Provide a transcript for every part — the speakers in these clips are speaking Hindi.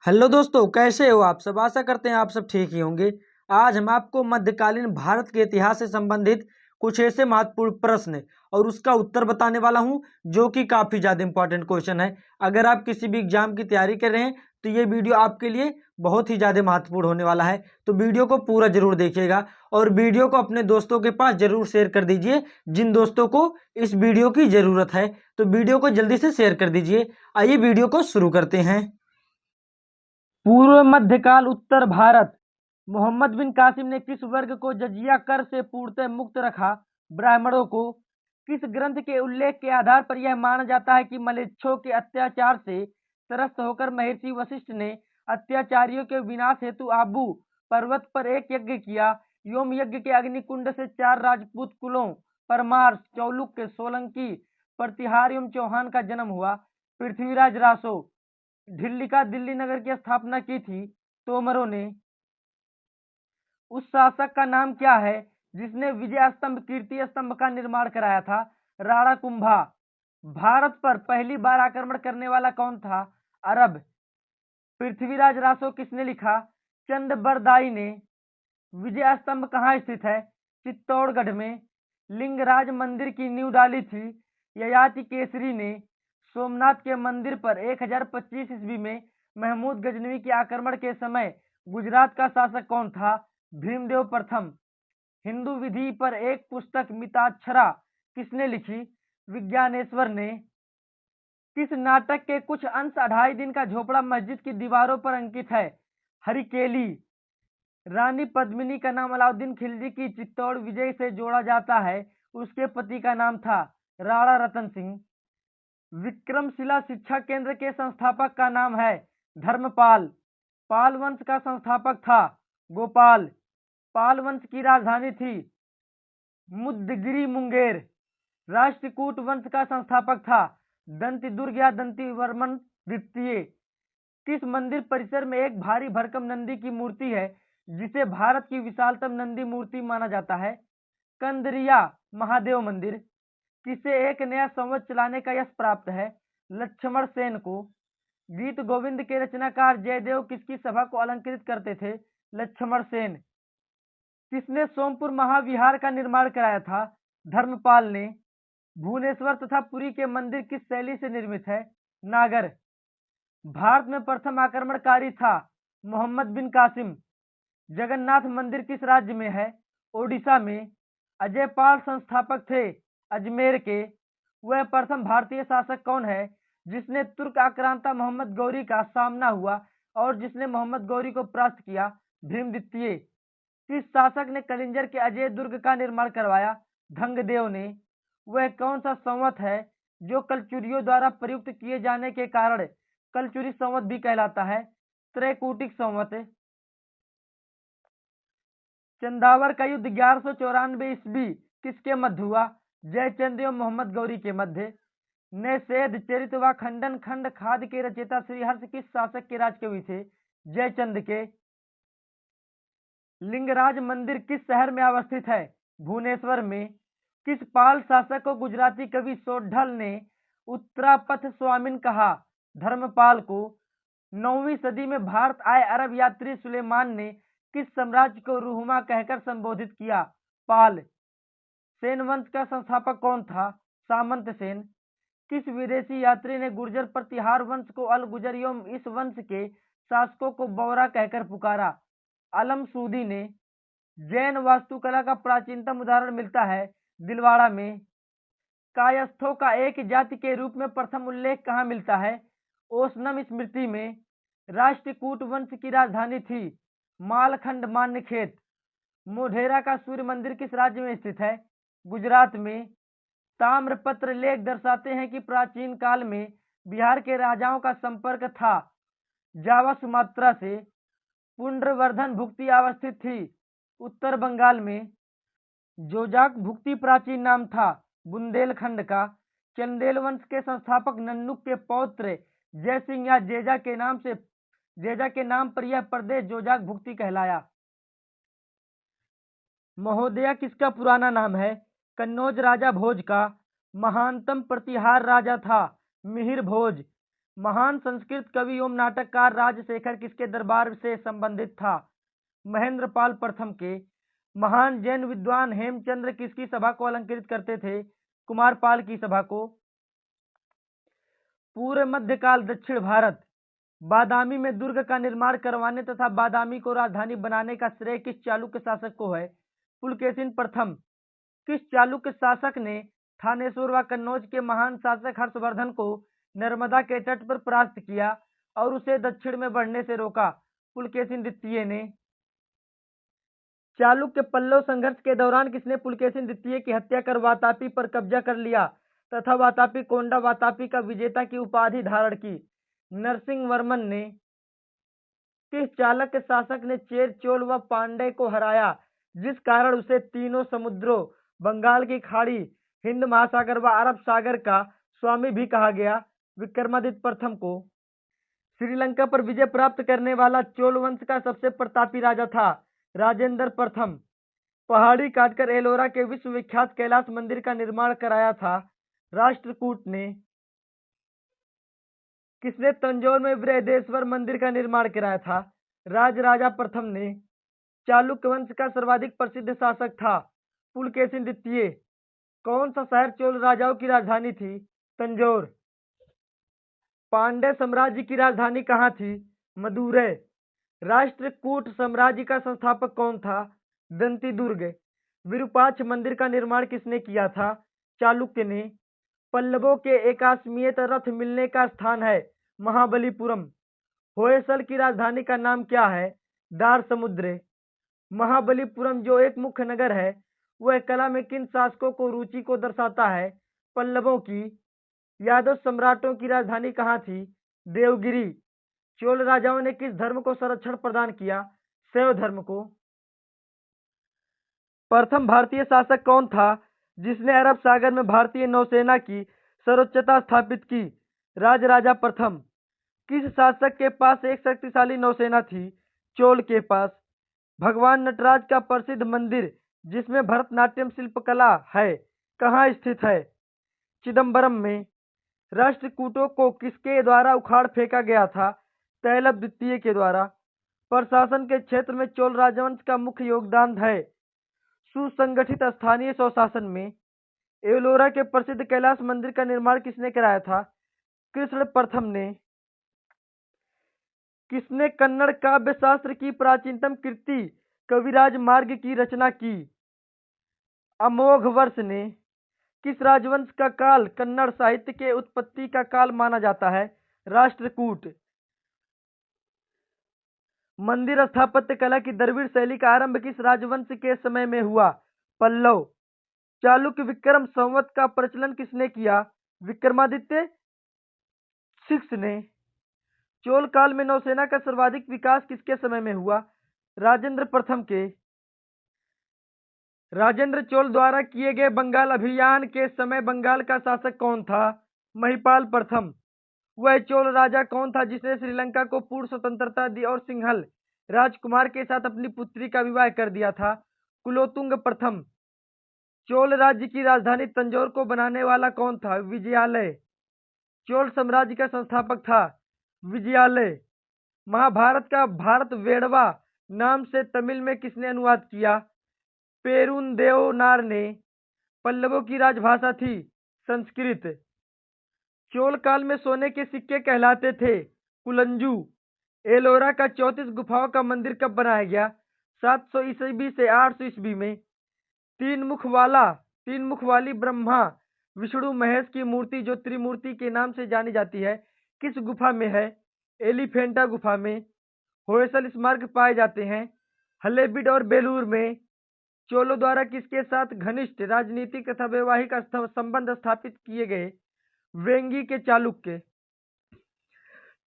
हेलो दोस्तों, कैसे हो आप सब। आशा करते हैं आप सब ठीक ही होंगे। आज हम आपको मध्यकालीन भारत के इतिहास से संबंधित कुछ ऐसे महत्वपूर्ण प्रश्न और उसका उत्तर बताने वाला हूं जो कि काफ़ी ज़्यादा इंपॉर्टेंट क्वेश्चन है। अगर आप किसी भी एग्जाम की तैयारी कर रहे हैं तो ये वीडियो आपके लिए बहुत ही ज़्यादा महत्वपूर्ण होने वाला है। तो वीडियो को पूरा जरूर देखिएगा और वीडियो को अपने दोस्तों के पास जरूर शेयर कर दीजिए जिन दोस्तों को इस वीडियो की ज़रूरत है। तो वीडियो को जल्दी से शेयर कर दीजिए। आइए वीडियो को शुरू करते हैं। पूर्व मध्यकाल उत्तर भारत। मोहम्मद बिन कासिम ने किस वर्ग को जजिया कर से पूर्णतः मुक्त रखा? ब्राह्मणों को। किस ग्रंथ के उल्लेख के आधार पर यह माना जाता है कि मलेच्छों के अत्याचार से त्रस्त होकर महर्षि वशिष्ठ ने अत्याचारियों के विनाश हेतु आबू पर्वत पर एक यज्ञ किया? योम यज्ञ के अग्निकुंड से 4 राजपूत कुलों परमार, चौलुक्य, सोलंकी, प्रतिहार एवं चौहान का जन्म हुआ। पृथ्वीराज रासो। दिल्ली का दिल्ली नगर की स्थापना की थी तोमरों ने। उस शासक का नाम क्या है जिसने विजय स्तंभ कीर्ति स्तंभ का निर्माण कराया था? राणा कुंभा। भारत पर पहली बार आक्रमण करने वाला कौन था? अरब। पृथ्वीराज रासो किसने लिखा? चंद बरदाई ने। विजय स्तंभ कहाँ स्थित है? चित्तौड़गढ़ में। लिंगराज मंदिर की नींव डाली थी ययाति केसरी ने। सोमनाथ के मंदिर पर 1025 ईस्वी में महमूद गजनवी के आक्रमण के समय गुजरात का शासक कौन था? भीमदेव प्रथम। हिंदू विधि पर एक पुस्तक मिताक्षरा किसने लिखी? विज्ञानेश्वर ने। किस नाटक के कुछ अंश 2.5 दिन का झोपड़ा मस्जिद की दीवारों पर अंकित है? हरिकेली। रानी पद्मिनी का नाम अलाउद्दीन खिलजी की चित्तौड़ विजय से जोड़ा जाता है। उसके पति का नाम था राणा रतन सिंह। विक्रमशिला शिक्षा केंद्र के संस्थापक का नाम है धर्मपाल। पाल वंश का संस्थापक था गोपाल। पाल वंश की राजधानी थी मुद्दगिरी मुंगेर। राष्ट्रकूट वंश का संस्थापक था दंती दुर्ग या दंती वर्मन द्वितीय। किस मंदिर परिसर में एक भारी भरकम नंदी की मूर्ति है जिसे भारत की विशालतम नंदी मूर्ति माना जाता है? कंदरिया महादेव मंदिर। किसे एक नया संवत चलाने का यश प्राप्त है? लक्ष्मण सेन को। गीत गोविंद के रचनाकार जयदेव किसकी सभा को अलंकृत करते थे? लक्ष्मण सेन। किसने सोमपुर महाविहार का निर्माण कराया था? धर्मपाल ने। भुवनेश्वर तथा पुरी के मंदिर किस शैली से निर्मित है? नागर। भारत में प्रथम आक्रमणकारी था मोहम्मद बिन कासिम। जगन्नाथ मंदिर किस राज्य में है? ओडिशा में। अजयपाल संस्थापक थे अजमेर के। वह प्रथम भारतीय शासक कौन है जिसने तुर्क आक्रांता मोहम्मद गौरी का सामना हुआ और जिसने मोहम्मद गौरी को परास्त किया? भीम द्वितीय। किस शासक ने कलिंजर के अजय दुर्ग का निर्माण करवाया? धंगदेव ने। वह कौन सा संवत है जो कलचुरियों द्वारा प्रयुक्त किए जाने के कारण कलचुरी संवत भी कहलाता है? त्रैकूटिक संवत। चंदावर का युद्ध 1194 ईस्वी किसके मध्य हुआ? जयचंद एवं मोहम्मद गौरी के मध्य। नैषेध चरित व खंडन खंड खाद के रचयिता श्रीहर्ष किस शासक के राज के हुए थे? जयचंद के। लिंगराज मंदिर किस शहर में अवस्थित है? भुवनेश्वर में। किस पाल शासक को गुजराती कवि सोढल ने उत्तरापथ स्वामिन कहा? धर्मपाल को। 9वीं सदी में भारत आए अरब यात्री सुलेमान ने किस साम्राज्य को रूहुमा कहकर संबोधित किया? पाल। सेन वंश का संस्थापक कौन था? सामंत सेन। किस विदेशी यात्री ने गुर्जर प्रतिहार वंश को अल गुजर एवं इस वंश के शासकों को बौरा कहकर पुकारा? अलम सूदी ने। जैन वास्तुकला का प्राचीनतम उदाहरण मिलता है दिलवाड़ा में। कायस्थों का एक जाति के रूप में प्रथम उल्लेख कहाँ मिलता है? ओसनम स्मृति में। राष्ट्रकूट वंश की राजधानी थी मालखंड मान्यखेत। मोढेरा का सूर्य मंदिर किस राज्य में स्थित है? गुजरात में। ताम्रपत्र लेख दर्शाते हैं कि प्राचीन काल में बिहार के राजाओं का संपर्क था जावा सुमात्रा से। पुंड्रवर्धन भुक्ति अवस्थित थी उत्तर बंगाल में। जोजाक भुक्ति प्राचीन नाम था बुंदेलखंड का। चंदेल वंश के संस्थापक नन्नुक के पौत्र जयसिंह या जेजा के नाम पर यह प्रदेश जोजाक भुक्ति कहलाया। महोदया किसका पुराना नाम है? कन्नौज राजा भोज का। महानतम प्रतिहार राजा था मिहिर भोज। महान संस्कृत कवि एवं नाटककार राजशेखर किसके दरबार से संबंधित था? महेंद्रपाल प्रथम के। महान जैन विद्वान हेमचंद्र किसकी सभा को अलंकृत करते थे? कुमारपाल की सभा को। पूर्व मध्यकाल दक्षिण भारत। बादामी में दुर्ग का निर्माण करवाने तथा बादामी को राजधानी बनाने का श्रेय किस चालुक्य शासक को है? पुलकेशिन प्रथम। किस चालुक्य शासक ने थानेश्वर व कन्नौज के महान शासक हर्षवर्धन को नर्मदा के तट पर परास्त किया और उसे दक्षिण में बढ़ने से रोका? पुलकेशिन द्वितीय ने। चालुक्य पल्लव संघर्ष के दौरान किसने पुलकेशिन द्वितीय की हत्या कर वातापी पर कब्जा कर लिया तथा वातापी कोंडा वातापी का विजेता की उपाधि धारण की? नरसिंह वर्मन ने। किस चालुक्य शासक ने चेर चोल व पांड्य को हराया जिस कारण उसे तीनों समुद्रों बंगाल की खाड़ी हिंद महासागर व अरब सागर का स्वामी भी कहा गया? विक्रमादित्य प्रथम को। श्रीलंका पर विजय प्राप्त करने वाला चोल वंश का सबसे प्रतापी राजा था? राजेंद्र प्रथम। पहाड़ी काटकर एलोरा के विश्वविख्यात कैलाश मंदिर का निर्माण कराया था? राष्ट्रकूट ने। किसने तंजौर में बृहदेश्वर मंदिर का निर्माण कराया था? राजराजा प्रथम ने। चालुक्य वंश का सर्वाधिक प्रसिद्ध शासक था? पुलकेशिन द्वितीय। कौन सा शहर चोल राजाओं की राजधानी थी? तंजौर। पांड्य साम्राज्य की राजधानी कहाँ थी? मदुरै। राष्ट्रकूट साम्राज्य का संस्थापक कौन था? दंती दुर्ग। विरूपाक्ष मंदिर का निर्माण किसने किया था? चालुक्य ने। पल्लवों के एकाश्मीयत रथ मिलने का स्थान है? महाबलीपुरम। होयसल की राजधानी का नाम क्या है? दार समुद्र। महाबलीपुरम जो एक मुख्य नगर है वह कला में किन शासकों को रुचि को दर्शाता है? पल्लवों की। यादव सम्राटों की राजधानी कहाँ थी? देवगिरी। चोल राजाओं ने किस धर्म को संरक्षण प्रदान किया? शैव धर्म को। प्रथम भारतीय शासक कौन था जिसने अरब सागर में भारतीय नौसेना की सर्वोच्चता स्थापित की? राजराजा प्रथम। किस शासक के पास एक शक्तिशाली नौसेना थी? चोल के पास। भगवान नटराज का प्रसिद्ध मंदिर जिसमें भरतनाट्यम शिल्पकला है कहाँ स्थित है? चिदम्बरम में। राष्ट्रकूटों को किसके द्वारा उखाड़ फेंका गया था? तैलब द्वितीय के द्वारा। प्रशासन के क्षेत्र में चोल राजवंश का मुख्य योगदान है? सुसंगठित स्थानीय स्वशासन में। एलोरा के प्रसिद्ध कैलाश मंदिर का निर्माण किसने कराया था? कृष्ण प्रथम ने। किसने कन्नड़ काव्य शास्त्र की प्राचीनतम कृति कविराज मार्ग की रचना की? अमोघ वर्ष ने। किस राजवंश का काल कन्नड़ साहित्य के उत्पत्ति का काल माना जाता है? राष्ट्रकूट। मंदिर स्थापत्य कला की द्रविड़ शैली का आरंभ किस राजवंश के समय में हुआ? पल्लव। चालुक्य विक्रम संवत का प्रचलन किसने किया? विक्रमादित्य सिक्स ने। चोल काल में नौसेना का सर्वाधिक विकास किसके समय में हुआ? राजेंद्र प्रथम के। राजेंद्र चोल द्वारा किए गए बंगाल अभियान के समय बंगाल का शासक कौन था? महिपाल प्रथम। वह चोल राजा कौन था जिसने श्रीलंका को पूर्ण स्वतंत्रता दी और सिंहल राजकुमार के साथ अपनी पुत्री का विवाह कर दिया था? कुलोतुंग प्रथम। चोल राज्य की राजधानी तंजौर को बनाने वाला कौन था? विजयालय। चोल साम्राज्य का संस्थापक था? विजयालय। महाभारत का भारत वेड़वा नाम से तमिल में किसने अनुवाद किया? पेरुंदेवनार ने। पल्लवों की राजभाषा थी संस्कृत। चोल काल में सोने के सिक्के कहलाते थे कुलंजू। एलोरा का 34 गुफाओं का मंदिर कब बनाया गया? 700 ईस्वी से 800 ईस्वी में। तीन मुख वाली ब्रह्मा विष्णु महेश की मूर्ति जो त्रिमूर्ति के नाम से जानी जाती है किस गुफा में है? एलिफेंटा गुफा में। होयसल स्मारक पाए जाते हैं हलेबीड और बेलूर में। चोलों द्वारा किसके साथ घनिष्ठ राजनीतिक तथा वैवाहिक संबंध स्थापित किए गए? वेंगी के चालुक्य।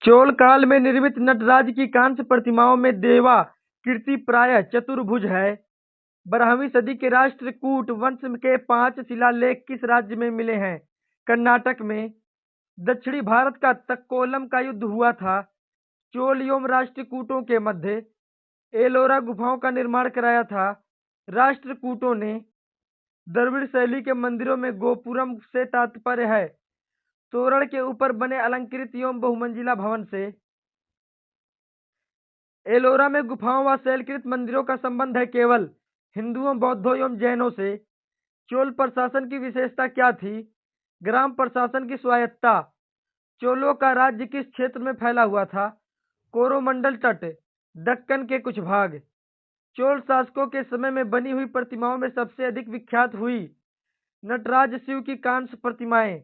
चोल काल में निर्मित नटराज की कांस्य प्रतिमाओं में देवा कीर्ति प्राय चतुर्भुज है। 12वीं सदी के राष्ट्रकूट वंश के 5 शिलालेख किस राज्य में मिले हैं? कर्नाटक में। दक्षिणी भारत का तक्कोलम का युद्ध हुआ था चोल एवं राष्ट्रकूटों के मध्य। एलोरा गुफाओं का निर्माण कराया था राष्ट्रकूटों ने। द्रविड़ शैली के मंदिरों में गोपुरम से तात्पर्य है तोरण के ऊपर बने अलंकृत एवं बहुमंजिला भवन से। एलोरा में गुफाओं व शैलकृत मंदिरों का संबंध है केवल हिंदुओं, बौद्धों एवं जैनों से। चोल प्रशासन की विशेषता क्या थी? ग्राम प्रशासन की स्वायत्तता। चोलों का राज्य किस क्षेत्र में फैला हुआ था? कोरोमंडल तट, दक्कन के कुछ भाग। चोल शासकों के समय में बनी हुई प्रतिमाओं में सबसे अधिक विख्यात हुई नटराज शिव की कांस्य प्रतिमाएं।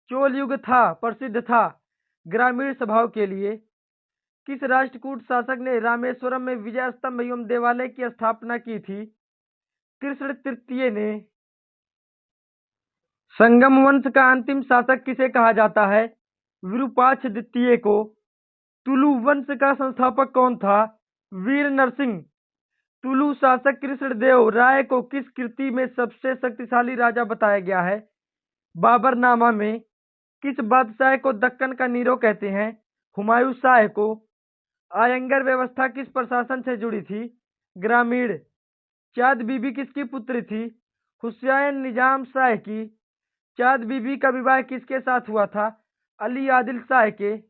चोल युग था प्रसिद्ध था ग्रामीण सभाओं के लिए। किस राष्ट्रकूट शासक ने रामेश्वरम में विजय स्तंभ एवं देवालय की स्थापना की थी? कृष्ण तृतीय ने। संगम वंश का अंतिम शासक किसे कहा जाता है? विरूपाक्ष द्वितीय को। तुलु वंश का संस्थापक कौन था? वीर नरसिंह। तुलु शासक कृष्णदेव राय को किस कृति में सबसे शक्तिशाली राजा बताया गया है? बाबरनामा में। किस बादशाह को दक्कन का नीरो कहते हैं? हुमायूं शाह को। आयंगर व्यवस्था किस प्रशासन से जुड़ी थी? ग्रामीण। चाँद बीबी किसकी पुत्री थी? हुसैन निजाम शाह की। चाँद बीबी का विवाह किसके साथ हुआ था? अली आदिल शाह के।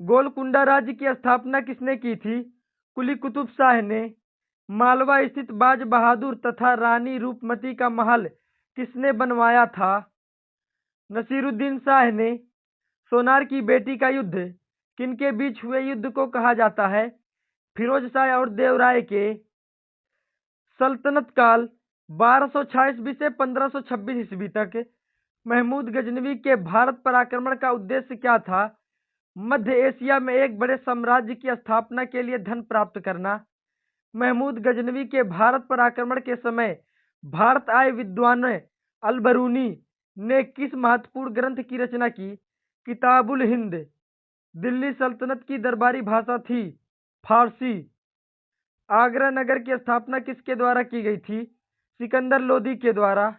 गोलकुंडा राज्य की स्थापना किसने की थी? कुली कुतुब शाह ने। मालवा स्थित बाज बहादुर तथा रानी रूपमती का महल किसने बनवाया था? नसीरुद्दीन शाह ने। सोनार की बेटी का युद्ध किनके बीच हुए युद्ध को कहा जाता है? फिरोज शाह और देवराय के। सल्तनत काल 1226 ईस्वी से 1526 ईस्वी तक। महमूद गजनवी के भारत पर आक्रमण का उद्देश्य क्या था? मध्य एशिया में एक बड़े साम्राज्य की स्थापना के लिए धन प्राप्त करना। महमूद गजनवी के भारत पर आक्रमण के समय भारत आए विद्वान अलबरूनी ने किस महत्वपूर्ण ग्रंथ की रचना की? किताबुल हिंद। दिल्ली सल्तनत की दरबारी भाषा थी फारसी। आगरा नगर की स्थापना किसके द्वारा की गई थी? सिकंदर लोदी के द्वारा।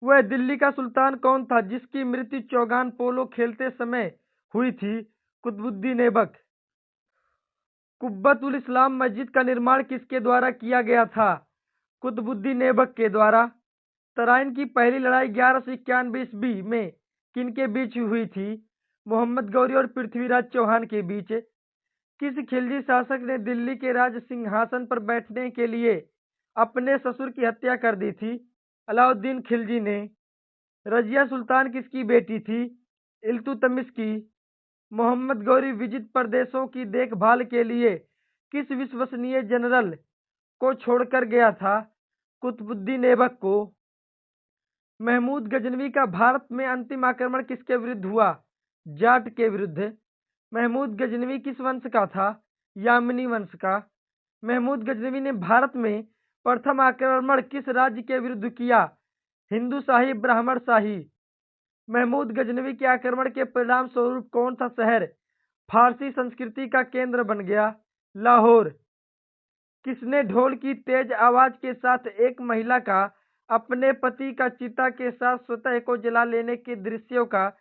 वह दिल्ली का सुल्तान कौन था जिसकी मृत्यु चौगान पोलो खेलते समय हुई थी? कुतुबुद्दीन ऐबक। कुब्बतुल इस्लाम मस्जिद का निर्माण किसके द्वारा किया गया था? कुतुबुद्दीन ऐबक के द्वारा। तराइन की पहली लड़ाई 1191 ईस्वी में किनके बीच हुई थी? मोहम्मद गौरी और पृथ्वीराज चौहान के बीच। किस खिलजी शासक ने दिल्ली के राज सिंहासन पर बैठने के लिए अपने ससुर की हत्या कर दी थी? अलाउद्दीन खिलजी ने। रजिया सुल्तान किसकी बेटी थी? इल्तुतमिश की। मोहम्मद गौरी विजित प्रदेशों की देखभाल के लिए किस विश्वसनीय जनरल को छोड़कर गया था? कुतुबुद्दीन ऐबक को। महमूद गजनवी का भारत में अंतिम आक्रमण किसके विरुद्ध हुआ? जाट के विरुद्ध। महमूद गजनवी किस वंश का था? यामिनी वंश का। महमूद गजनवी ने भारत में प्रथम आक्रमण किस राज्य के विरुद्ध किया? हिंदू शाही ब्राह्मण शाही। महमूद गजनवी के आक्रमण के परिणाम स्वरूप कौन सा शहर फारसी संस्कृति का केंद्र बन गया? लाहौर। किसने ढोल की तेज आवाज के साथ एक महिला का अपने पति का चिता के साथ स्वतः को जला लेने के दृश्यों का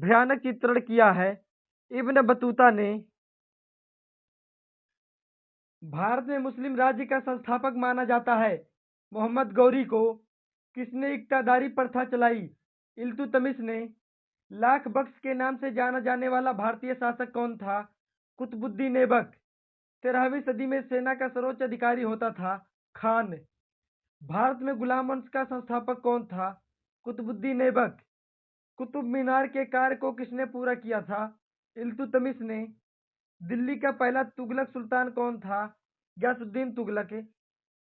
भयानक चित्रण किया है? इब्न बतूता ने। भारत में मुस्लिम राज्य का संस्थापक माना जाता है मोहम्मद गौरी को। किसने इक्तादारी प्रथा चलाई? इल्तुतमिश ने। लाख बख्श के नाम से जाना जाने वाला भारतीय शासक कौन था? कुतुबुद्दीन ऐबक। 13वीं सदी में सेना का सर्वोच्च अधिकारी होता था खान। भारत में गुलाम वंश का संस्थापक कौन था? कुतुबुद्दीन ऐबक। कुतुब मीनार के कार्य को किसने पूरा किया था? इल्तुतमिश ने। दिल्ली का पहला तुगलक सुल्तान कौन था? गयासुद्दीन तुगलक।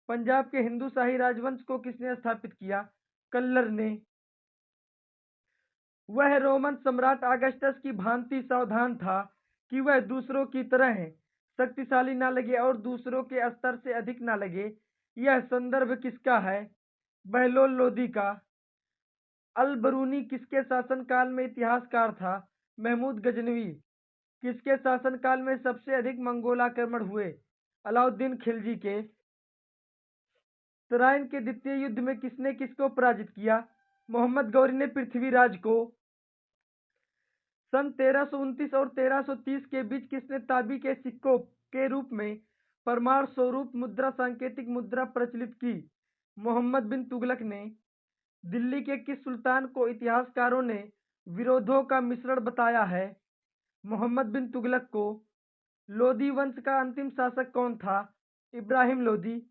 पंजाब के हिंदू शाही राजवंश को किसने स्थापित किया? कल्लर ने। वह रोमन सम्राट अगस्टस की भांति सावधान था कि वह दूसरों की तरह शक्तिशाली न लगे और दूसरों के स्तर से अधिक न लगे। यह संदर्भ किसका है? बहलोल लोदी का। अल-बरूनी किसके शासनकाल में इतिहासकार था? महमूद गजनवी। किसके शासनकाल में सबसे अधिक मंगोल आक्रमण हुए? अलाउद्दीन खिलजी के। तराइन के द्वितीय युद्ध में किसने किसको पराजित किया? मोहम्मद गौरी ने पृथ्वीराज को। सन 1329 और 1330 के बीच किसने तांबे के सिक्कों के रूप में परमार स्वरूप मुद्रा सांकेतिक मुद्रा प्रचलित की? मोहम्मद बिन तुगलक ने। दिल्ली के किस सुल्तान को इतिहासकारों ने विरोधों का मिश्रण बताया है? मोहम्मद बिन तुगलक को। लोदी वंश का अंतिम शासक कौन था? इब्राहिम लोदी।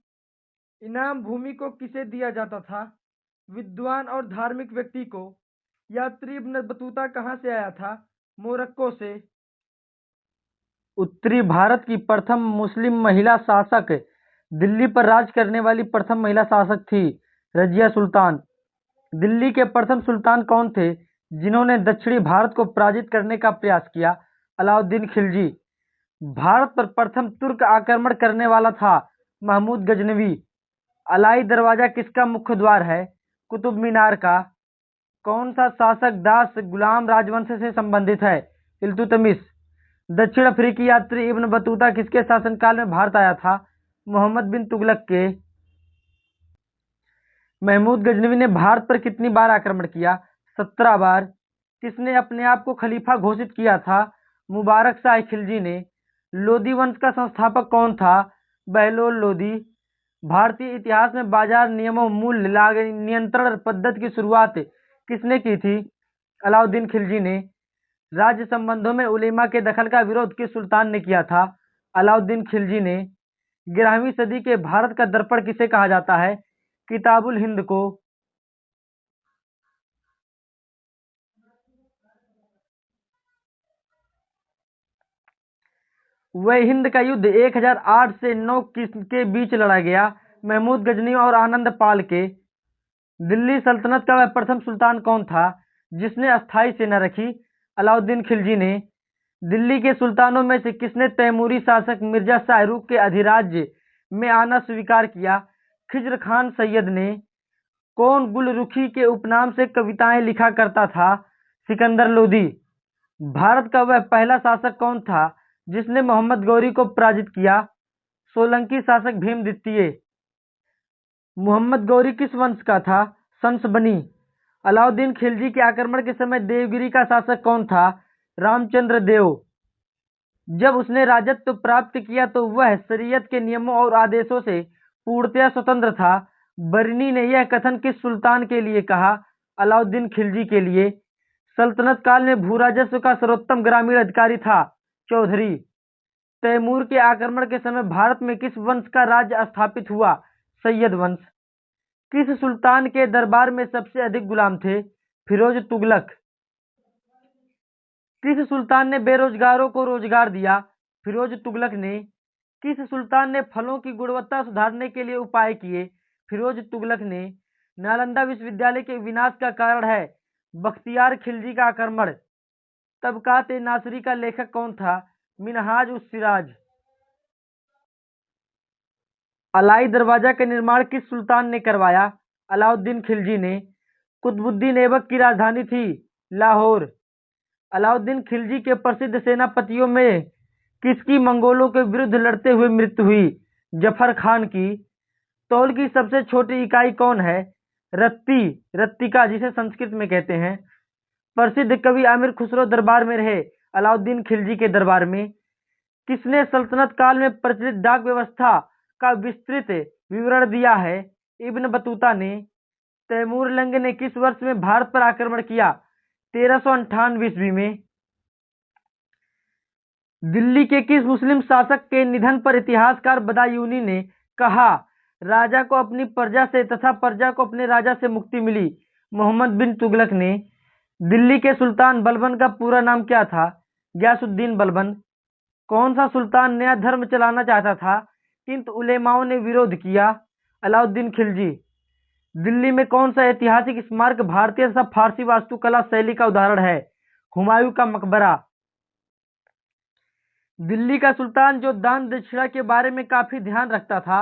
इनाम भूमि को किसे दिया जाता था? विद्वान और धार्मिक व्यक्ति को। यात्री इब्न बतूता कहाँ से आया था? मोरक्को से। उत्तरी भारत की प्रथम मुस्लिम महिला शासक, दिल्ली पर राज करने वाली प्रथम महिला शासक थी रजिया सुल्तान। दिल्ली के प्रथम सुल्तान कौन थे जिन्होंने दक्षिणी भारत को पराजित करने का प्रयास किया? अलाउद्दीन खिलजी। भारत पर प्रथम तुर्क आक्रमण करने वाला था महमूद गजनवी। अलाई दरवाजा किसका मुख्य द्वार है? कुतुब मीनार का। कौन सा शासक दास गुलाम राजवंश से संबंधित है? इल्तुतमिश। दक्षिण अफ्रीकी यात्री इब्न बतूता किसके शासनकाल में भारत आया था? मोहम्मद बिन तुगलक के। महमूद गजनवी ने भारत पर कितनी बार आक्रमण किया? 17 बार। किसने अपने आप को खलीफा घोषित किया था? मुबारक शाह खिलजी ने। लोदी वंश का संस्थापक कौन था? बहलोल लोदी। भारतीय इतिहास में बाजार नियमों मूल्य नियंत्रण पद्धति की शुरुआत किसने की थी? अलाउद्दीन खिलजी ने। राज्य संबंधों में उलेमा के दखल का विरोध किस सुल्तान ने किया था? अलाउद्दीन खिलजी ने। 11वीं सदी के भारत का दर्पण किसे कहा जाता है? किताबुल हिंद को। वह हिंद का युद्ध 1008 से 9 के बीच लड़ा गया? महमूद गजनी और आनंद पाल के। दिल्ली सल्तनत का वह प्रथम सुल्तान कौन था जिसने अस्थायी सेना रखी? अलाउद्दीन खिलजी ने। दिल्ली के सुल्तानों में से किसने तैमूरी शासक मिर्जा शाहरुख के अधिराज्य में आना स्वीकार किया? खिज्र खान सैयद ने। कौन गुलरुखी के उपनाम से कविताएं लिखा करता था? सिकंदर लोदी। भारत का वह पहला शासक कौन था जिसने मोहम्मद गौरी को पराजित किया? सोलंकी शासक भीम द्वितीय। मोहम्मद गौरी किस वंश का था? सन्सबनी। अलाउद्दीन खिलजी के आक्रमण के समय देवगिरी का शासक कौन था? रामचंद्र देव। जब उसने राजत्व प्राप्त किया तो वह शरीयत के नियमों और आदेशों से पूर्णतया स्वतंत्र था। बरनी ने यह कथन किस सुल्तान के लिए कहा? अलाउद्दीन खिलजी के लिए। सल्तनत काल में भूराजस्व का सर्वोत्तम ग्रामीण अधिकारी था चौधरी। तैमूर के आक्रमण के समय भारत में किस वंश का राज्य स्थापित हुआ? सैयद वंश। किस सुल्तान के दरबार में सबसे अधिक गुलाम थे? फिरोज तुगलक। किस सुल्तान ने बेरोजगारों को रोजगार दिया? फिरोज तुगलक ने। किस सुल्तान ने फलों की गुणवत्ता सुधारने के लिए उपाय किए? फिरोज तुगलक ने। नालंदा विश्वविद्यालय के विनाश का कारण है बख्तियार खिलजी का आक्रमण। तबकात नासरी का लेखक कौन था? मिनहाज उस सिराज। अलाई दरवाजा का निर्माण किस सुल्तान ने करवाया? अलाउद्दीन खिलजी ने। कुतुबुद्दीन ऐबक की राजधानी थी लाहौर। अलाउद्दीन खिलजी के प्रसिद्ध सेनापतियों में किसकी मंगोलों के विरुद्ध लड़ते हुए मृत्यु हुई? जफर खान की। तौल की सबसे छोटी इकाई कौन है? रत्ती, रत्तिका जिसे संस्कृत में कहते हैं। प्रसिद्ध कवि आमिर खुसरो दरबार में रहे अलाउद्दीन खिलजी के दरबार में। किसने सल्तनत काल में प्रचलित डाक व्यवस्था का विस्तृत विवरण दिया है? इब्न बतूता ने। तैमूर लंग ने किस वर्ष में भारत पर आक्रमण किया? 1398 ईस्वी में। दिल्ली के किस मुस्लिम शासक के निधन पर इतिहासकार बदायूनी ने कहा, राजा को अपनी प्रजा से तथा प्रजा को अपने राजा से मुक्ति मिली? मोहम्मद बिन तुगलक ने। दिल्ली के सुल्तान बलबन का पूरा नाम क्या था? गयासुद्दीन बलबन। कौन सा सुल्तान नया धर्म चलाना चाहता था किंतु उलेमाओं ने विरोध किया? अलाउद्दीन खिलजी। दिल्ली में कौन सा ऐतिहासिक स्मारक भारतीय तथा फारसी वास्तुकला शैली का उदाहरण है? हुमायूं का मकबरा। दिल्ली का सुल्तान जो दान दक्षिणा के बारे में काफी ध्यान रखता था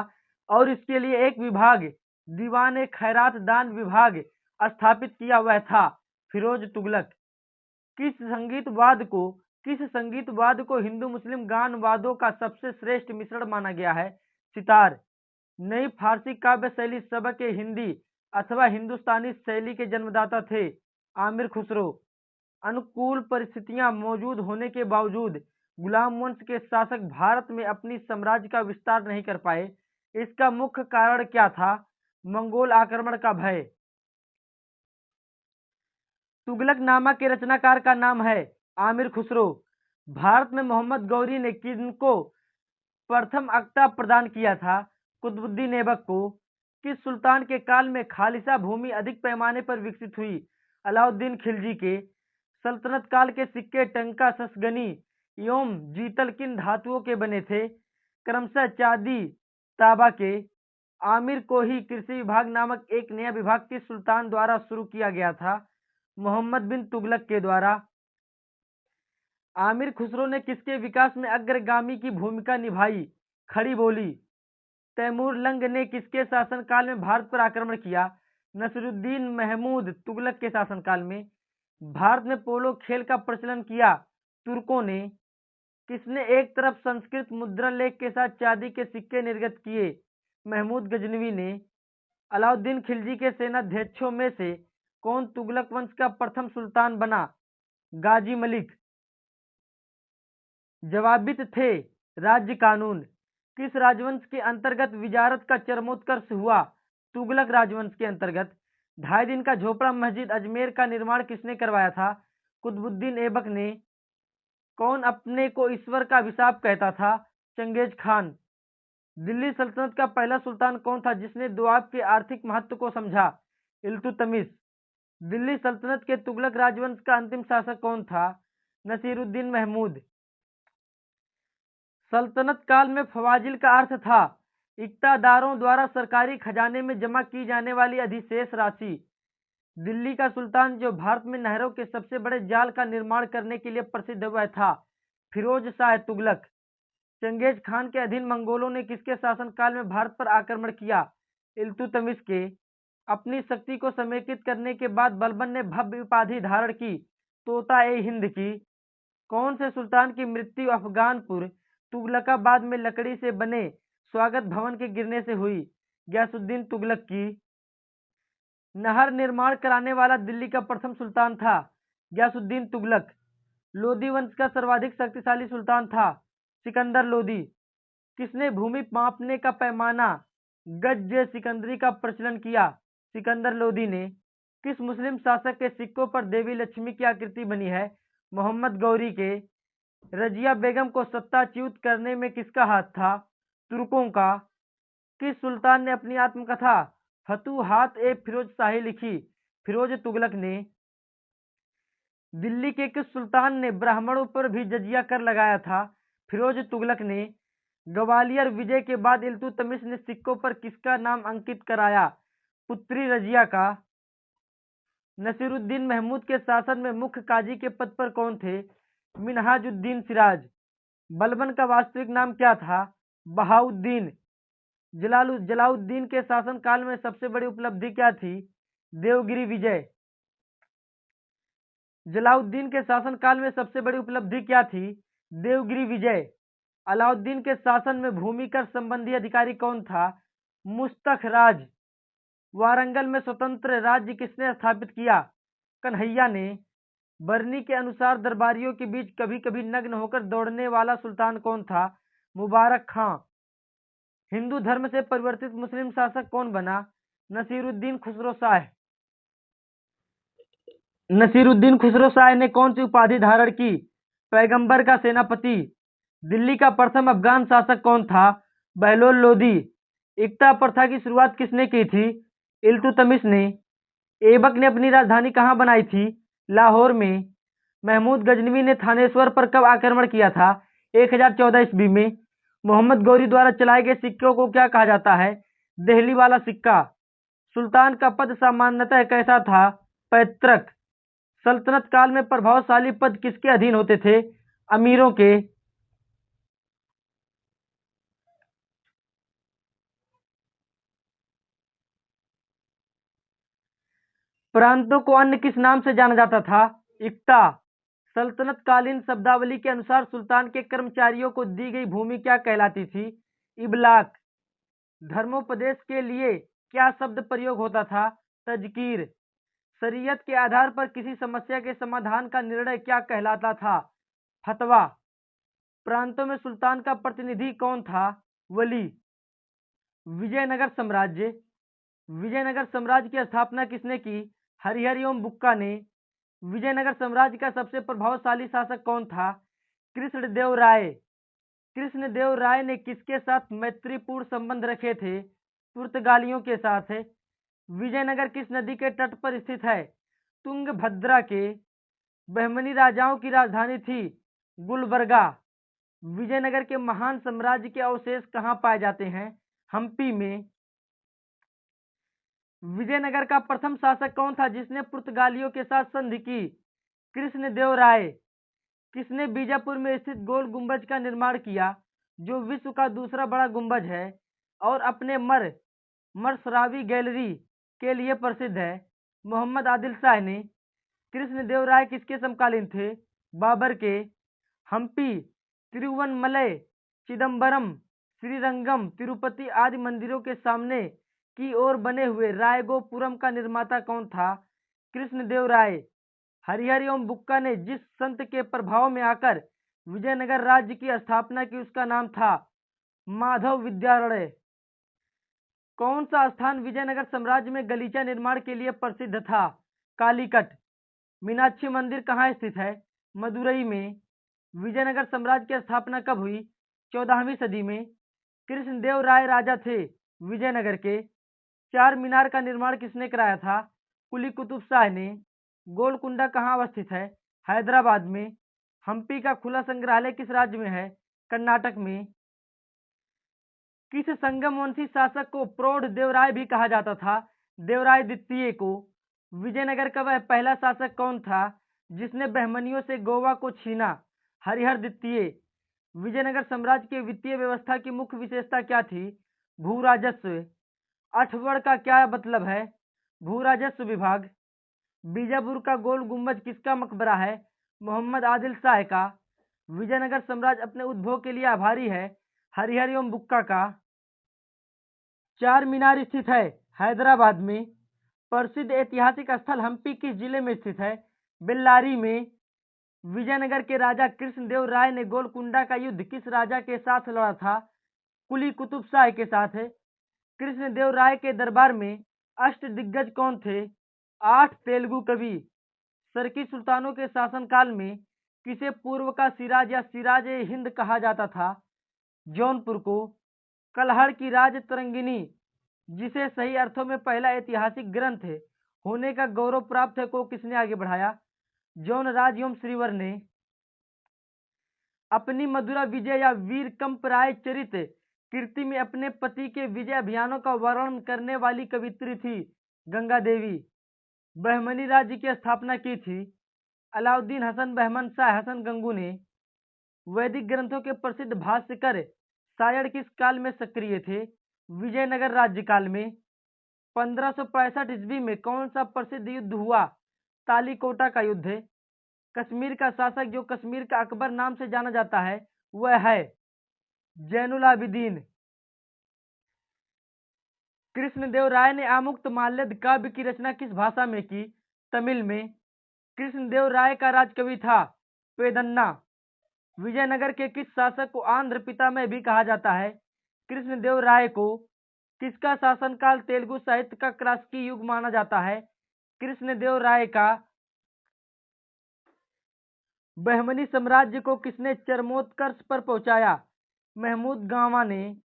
और इसके लिए एक विभाग दीवान ए खैरात दान विभाग स्थापित किया वह था फिरोज तुगलक। किस संगीतवाद को हिंदू मुस्लिम गान वादों का सबसे श्रेष्ठ मिश्रण माना गया है? सितार। नई फारसी काव्य शैली सबक ए हिंदी अथवा हिंदुस्तानी शैली के जन्मदाता थे आमिर खुसरो। अनुकूल परिस्थितियां मौजूद होने के बावजूद गुलाम वंश के शासक भारत में अपनी साम्राज्य का विस्तार नहीं कर पाए। इसका मुख्य कारण क्या था? मंगोल आक्रमण का भय। तुगलकनामा के रचनाकार का नाम है आमिर खुसरो। भारत में मोहम्मद गौरी ने किनको प्रथम अक्ता प्रदान किया था? कुतुबुद्दीन ऐबक को। किस सुल्तान के काल में खालिसा भूमि अधिक पैमाने पर विकसित हुई? अलाउद्दीन खिलजी के। सल्तनत काल के सिक्के टंका, ससगनी एवं जीतल किन धातुओं के बने थे? क्रमशः चांदी, तांबा के। आमिर को ही कृषि विभाग नामक एक नया विभाग किस सुल्तान द्वारा शुरू किया गया था? मोहम्मद बिन तुगलक के द्वारा। आमिर खुसरो ने किसके विकास में अग्रगामी की भूमिका निभाई? खड़ी बोली। तैमूर लंग ने किसके शासनकाल में भारत पर आक्रमण किया? नसीरुद्दीन महमूद तुगलक के शासनकाल में। भारत में पोलो खेल का प्रचलन किया तुर्कों ने। किसने एक तरफ संस्कृत मुद्रण लेख के साथ चांदी के सिक्के निर्गत किए? महमूद गजनवी ने। अलाउद्दीन खिलजी के सेनाध्यक्षों में से कौन तुगलक वंश का प्रथम सुल्तान बना? गाजी मलिक। जवाबित थे राज्य कानून। किस राजवंश के अंतर्गत विजारत का चरमोत्कर्ष हुआ? तुगलक राजवंश के अंतर्गत। 2.5 दिन का झोपड़ा मस्जिद अजमेर का निर्माण किसने करवाया था? कुतुबुद्दीन ऐबक ने। कौन अपने को ईश्वर का अभिशाप कहता था? Genghis Khan. दिल्ली सल्तनत का पहला सुल्तान कौन था जिसने दोआब के आर्थिक महत्व को समझा? इल्तुतमिश। दिल्ली सल्तनत के तुगलक राजवंश का अंतिम शासक कौन था? नसीरुद्दीन महमूद। सल्तनत काल में फवाजिल का अर्थ था इक्तादारों द्वारा सरकारी खजाने में जमा की जाने वाली अधिशेष राशि। दिल्ली का सुल्तान जो भारत में नहरों के सबसे बड़े जाल का निर्माण करने के लिए प्रसिद्ध हुआ था, फिरोज शाह तुगलक। चंगेज खान के अधीन मंगोलों ने किसके शासनकाल में भारत पर आक्रमण किया? इल्तुतमिश के। अपनी शक्ति को समेकित करने के बाद बलबन ने भव्य उपाधि धारण की तोता ए हिंद की। कौन से सुल्तान की मृत्यु अफगानपुर तुगलकाबाद में लकड़ी से बने स्वागत भवन के गिरने से हुई? गयासुद्दीन तुगलक की। नहर निर्माण कराने वाला दिल्ली का प्रथम सुल्तान था? गयासुद्दीन तुगलक। लोदी वंश का सर्वाधिक शक्तिशाली सुल्तान था? सिकंदर लोदी। किसने भूमि मापने का पैमाना गज सिकंदरी का प्रचलन किया? सिकंदर लोदी ने। किस मुस्लिम शासक के सिक्कों पर देवी लक्ष्मी की आकृति बनी है? मोहम्मद गौरी के। रजिया बेगम को सत्ताच्युत करने में किसका हाथ था? तुर्कों का। किस सुल्तान ने अपनी आत्मकथा फतूहात ए फिरोज शाही लिखी? फिरोज तुगलक ने। दिल्ली के किस सुल्तान ने ब्राह्मणों पर भी जजिया कर लगाया था? फिरोज तुगलक ने। ग्वालियर विजय के बाद इल्तुतमिश ने सिक्कों पर किसका नाम अंकित कराया? पुत्री रजिया का। नसीरुद्दीन महमूद के शासन में मुख्य काजी के पद पर कौन थे? मिन्हाजुद्दीन सिराज। बलबन का वास्तविक नाम क्या था? बहाउद्दीन। जलालुद्दीन के शासनकाल में सबसे बड़ी उपलब्धि क्या थी? देवगिरी विजय। जलालुद्दीन के शासनकाल में सबसे बड़ी उपलब्धि क्या थी? देवगिरी विजय। अलाउद्दीन के शासन में भूमि कर संबंधी अधिकारी कौन था? मुस्तख राज। वारंगल में स्वतंत्र राज्य किसने स्थापित किया? कन्हैया ने। बरनी के अनुसार दरबारियों के बीच कभी कभी नग्न होकर दौड़ने वाला सुल्तान कौन था? मुबारक खां। हिंदू धर्म से परिवर्तित मुस्लिम शासक कौन बना? नसीरुद्दीन खुसरो शाह। नसीरुद्दीन खुसरो शाह ने कौन सी उपाधि धारण की? पैगंबर का सेनापति। दिल्ली का प्रथम अफगान शासक कौन था? बहलोल लोदी। इक्ता प्रथा की शुरुआत किसने की थी? इल्तुतमिश ने। ऐबक ने अपनी राजधानी कहाँ बनाई थी? लाहौर में। महमूद गजनवी ने थानेश्वर पर कब आक्रमण किया था? 1014 ईस्वी में। मोहम्मद गौरी द्वारा चलाए गए सिक्कों को क्या कहा जाता है? देहली वाला सिक्का। सुल्तान का पद सामान्यतः कैसा था? पैतृक। सल्तनत काल में प्रभावशाली पद किसके अधीन होते थे? अमीरों के। प्रांतों को अन्य किस नाम से जाना जाता था? इक्ता। सल्तनत कालीन शब्दावली के अनुसार सुल्तान के कर्मचारियों को दी गई भूमि क्या कहलाती थी? इबलाक। धर्मोपदेश के लिए क्या शब्द प्रयोग होता था? तजकीर। शरीयत के आधार पर किसी समस्या के समाधान का निर्णय क्या कहलाता था? फतवा। प्रांतों में सुल्तान का प्रतिनिधि कौन था? वली। विजयनगर साम्राज्य। विजयनगर साम्राज्य की स्थापना किसने की? हरिहर एवं बुक्का ने। विजयनगर साम्राज्य का सबसे प्रभावशाली शासक कौन था? कृष्णदेव राय। कृष्णदेव राय ने किसके साथ मैत्रीपूर्ण संबंध रखे थे? पुर्तगालियों के साथ। विजयनगर किस नदी के तट पर स्थित है? तुंगभद्रा के। बहमनी राजाओं की राजधानी थी गुलबर्गा। विजयनगर के महान साम्राज्य के अवशेष कहाँ पाए जाते हैं? हम्पी में। विजयनगर का प्रथम शासक कौन था जिसने पुर्तगालियों के साथ संधि की? कृष्णदेव राय। किसने बीजापुर में स्थित गोल गुंबज का निर्माण किया, जो विश्व का दूसरा बड़ा गुंबज है और अपने मरसरावी गैलरी के लिए प्रसिद्ध है? मोहम्मद आदिल शाह ने। कृष्णदेव राय किसके समकालीन थे? बाबर के। हम्पी, तिरुवनमलई, चिदम्बरम, श्रीरंगम, तिरुपति आदि मंदिरों के सामने की ओर बने हुए रायगोपुरम का निर्माता कौन था? कृष्णदेव राय। हरिहर एवं बुक्का ने जिस संत के प्रभाव में आकर विजयनगर राज्य की स्थापना की उसका नाम था माधव विद्यालय। कौन सा स्थान विजयनगर साम्राज्य में गलीचा निर्माण के लिए प्रसिद्ध था? कालीकट। मीनाक्षी मंदिर कहाँ स्थित है? मदुरई में। विजयनगर साम्राज्य की स्थापना कब हुई? 14वीं सदी में। कृष्णदेव राय राजा थे विजयनगर के। चार मीनार का निर्माण किसने कराया था? कुली कुतुब शाह ने। गोलकुंडा कहाँ अवस्थित है? हैदराबाद में। हम्पी का खुला संग्रहालय किस राज्य में है? कर्नाटक में। किस संगमवंशी शासक को प्रौढ़ देवराय भी कहा जाता था? देवराय द्वितीय को। विजयनगर का वह पहला शासक कौन था जिसने बहमनियों से गोवा को छीना? हरिहर द्वितीय। विजयनगर साम्राज्य की वित्तीय व्यवस्था की मुख्य विशेषता क्या थी? भू राजस्व। अठवड़ का क्या मतलब है? भू राजस्व विभाग। बीजापुर का गोल गुंबज किसका मकबरा है? मोहम्मद आदिल शाह का। विजयनगर साम्राज्य अपने उद्भव के लिए आभारी है? हरिहर एवं बुक्का का। चार मीनार स्थित है हैदराबाद में। प्रसिद्ध ऐतिहासिक स्थल हम्पी किस जिले में स्थित है? बेल्लारी में। विजयनगर के राजा कृष्णदेव राय ने गोलकुंडा का युद्ध किस राजा के साथ लड़ा था? कुली कुतुब शाह के साथ। कृष्णदेव राय के दरबार में अष्ट दिग्गज कौन थे? 8 तेलुगु कवि। सरकी सुल्तानों के शासनकाल में किसे पूर्व का सिराज या सिराज ए हिंद कहा जाता था? जौनपुर को। कलहड़ की राज तरंगिनी, जिसे सही अर्थों में पहला ऐतिहासिक ग्रंथ होने का गौरव प्राप्त है, को किसने आगे बढ़ाया? जौन राज एवं श्रीवर ने। अपनी मधुरा विजय या वीर कंपराय चरित कीर्ति में अपने पति के विजय अभियानों का वर्णन करने वाली कवित्री थी गंगा देवी। बहमनी राज्य की स्थापना की थी अलाउद्दीन हसन बहमन शाह हसन गंगू ने। वैदिक ग्रंथों के प्रसिद्ध भाष्यकर शायद किस काल में सक्रिय थे? विजयनगर राज्य काल में। 1565 ईस्वी में कौन सा प्रसिद्ध युद्ध हुआ? तालीकोटा का युद्ध। कश्मीर का शासक जो कश्मीर का अकबर नाम से जाना जाता है वह है जैनुल आबिदीन। कृष्णदेव राय ने आमुक्त माल्यद काव्य की रचना किस भाषा में की? तमिल में। कृष्णदेव राय का राजकवि था पेदन्ना। विजयनगर के किस शासक को आंध्र पिता में भी कहा जाता है? कृष्णदेव राय को। किसका शासनकाल तेलुगु साहित्य का क्लासिकी युग माना जाता है? कृष्णदेव राय का। बहमनी साम्राज्य को किसने चरमोत्कर्ष पर पहुंचाया? महमूद गांवा ने।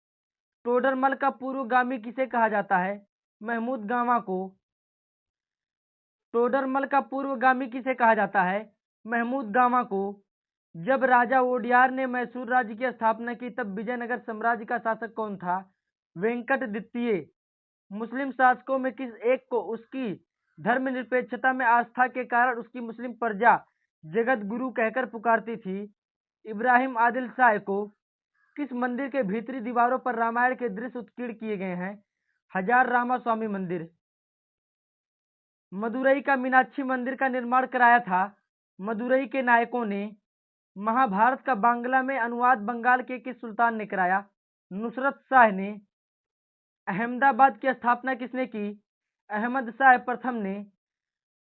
टोडरमल का पूर्वगामी किसे कहा जाता है? महमूद गांवा को। टोडरमल का पूर्वगामी किसे कहा जाता है? महमूद गांवा को। जब राजा वोडियार ने मैसूर राज्य की स्थापना की तब विजयनगर साम्राज्य का शासक कौन था? वेंकट द्वितीय। मुस्लिम शासकों में किस एक को उसकी धर्मनिरपेक्षता में आस्था के कारण उसकी मुस्लिम प्रजा जगत गुरु कहकर पुकारती थी? इब्राहिम आदिल शाह को। किस मंदिर के भीतरी दीवारों पर रामायण के दृश्य उत्कीर्ण किए गए हैं? हजार रामा स्वामी मंदिर। मदुरई का मीनाक्षी मंदिर का निर्माण कराया था मदुरई के नायकों ने। महाभारत का बांग्ला में अनुवाद बंगाल के किस सुल्तान ने कराया? नुसरत शाह ने। अहमदाबाद की स्थापना किसने की? अहमद शाह प्रथम ने।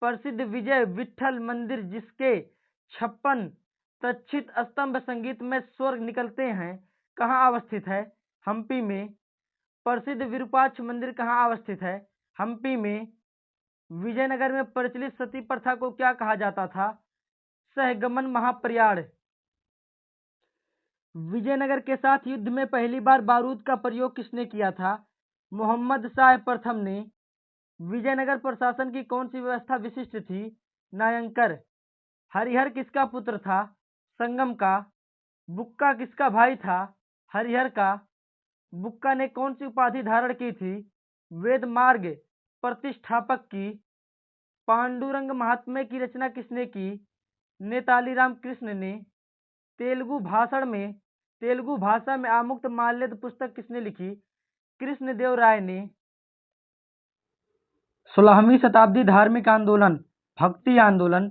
प्रसिद्ध विजय विठल मंदिर जिसके 56 तक्षित स्तंभ संगीत में स्वर निकलते हैं कहाँ अवस्थित है? हम्पी में। प्रसिद्ध विरूपाक्ष मंदिर कहाँ अवस्थित है? हम्पी में। विजयनगर में प्रचलित सती प्रथा को क्या कहा जाता था? सहगमन महाप्रयाण। विजयनगर के साथ युद्ध में पहली बार बारूद का प्रयोग किसने किया था? मोहम्मद शाह प्रथम ने। विजयनगर प्रशासन की कौन सी व्यवस्था विशिष्ट थी? नायंकर। हरिहर किसका पुत्र था? संगम का। बुक्का किसका भाई था? हरिहर का। बुक्का ने कौन सी उपाधि धारण की थी? वेद मार्ग प्रतिष्ठापक की। पांडुरंग महात्म्य की रचना किसने की? नेताली राम कृष्ण ने। तेलुगु भाषा में आमुक्त माल्यद पुस्तक किसने लिखी? कृष्णदेव राय ने। 16वीं शताब्दी धार्मिक आंदोलन। भक्ति आंदोलन।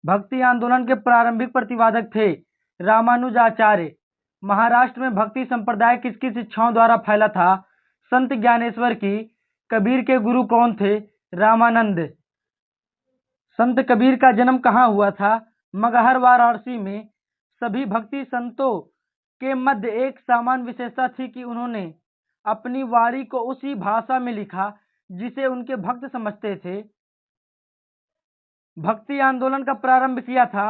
भक्ति आंदोलन के प्रारंभिक प्रतिपादक थे रामानुजाचार्य। महाराष्ट्र में भक्ति संप्रदाय किसकी शिक्षाओं द्वारा फैला था? संत ज्ञानेश्वर की। कबीर के गुरु कौन थे? रामानंद। संत कबीर का जन्म कहाँ हुआ था? मगहर वाराणसी में। सभी भक्ति संतों के मध्य एक सामान्य विशेषता थी कि उन्होंने अपनी वाणी को उसी भाषा में लिखा जिसे उनके भक्त समझते थे। भक्ति आंदोलन का प्रारंभ किया था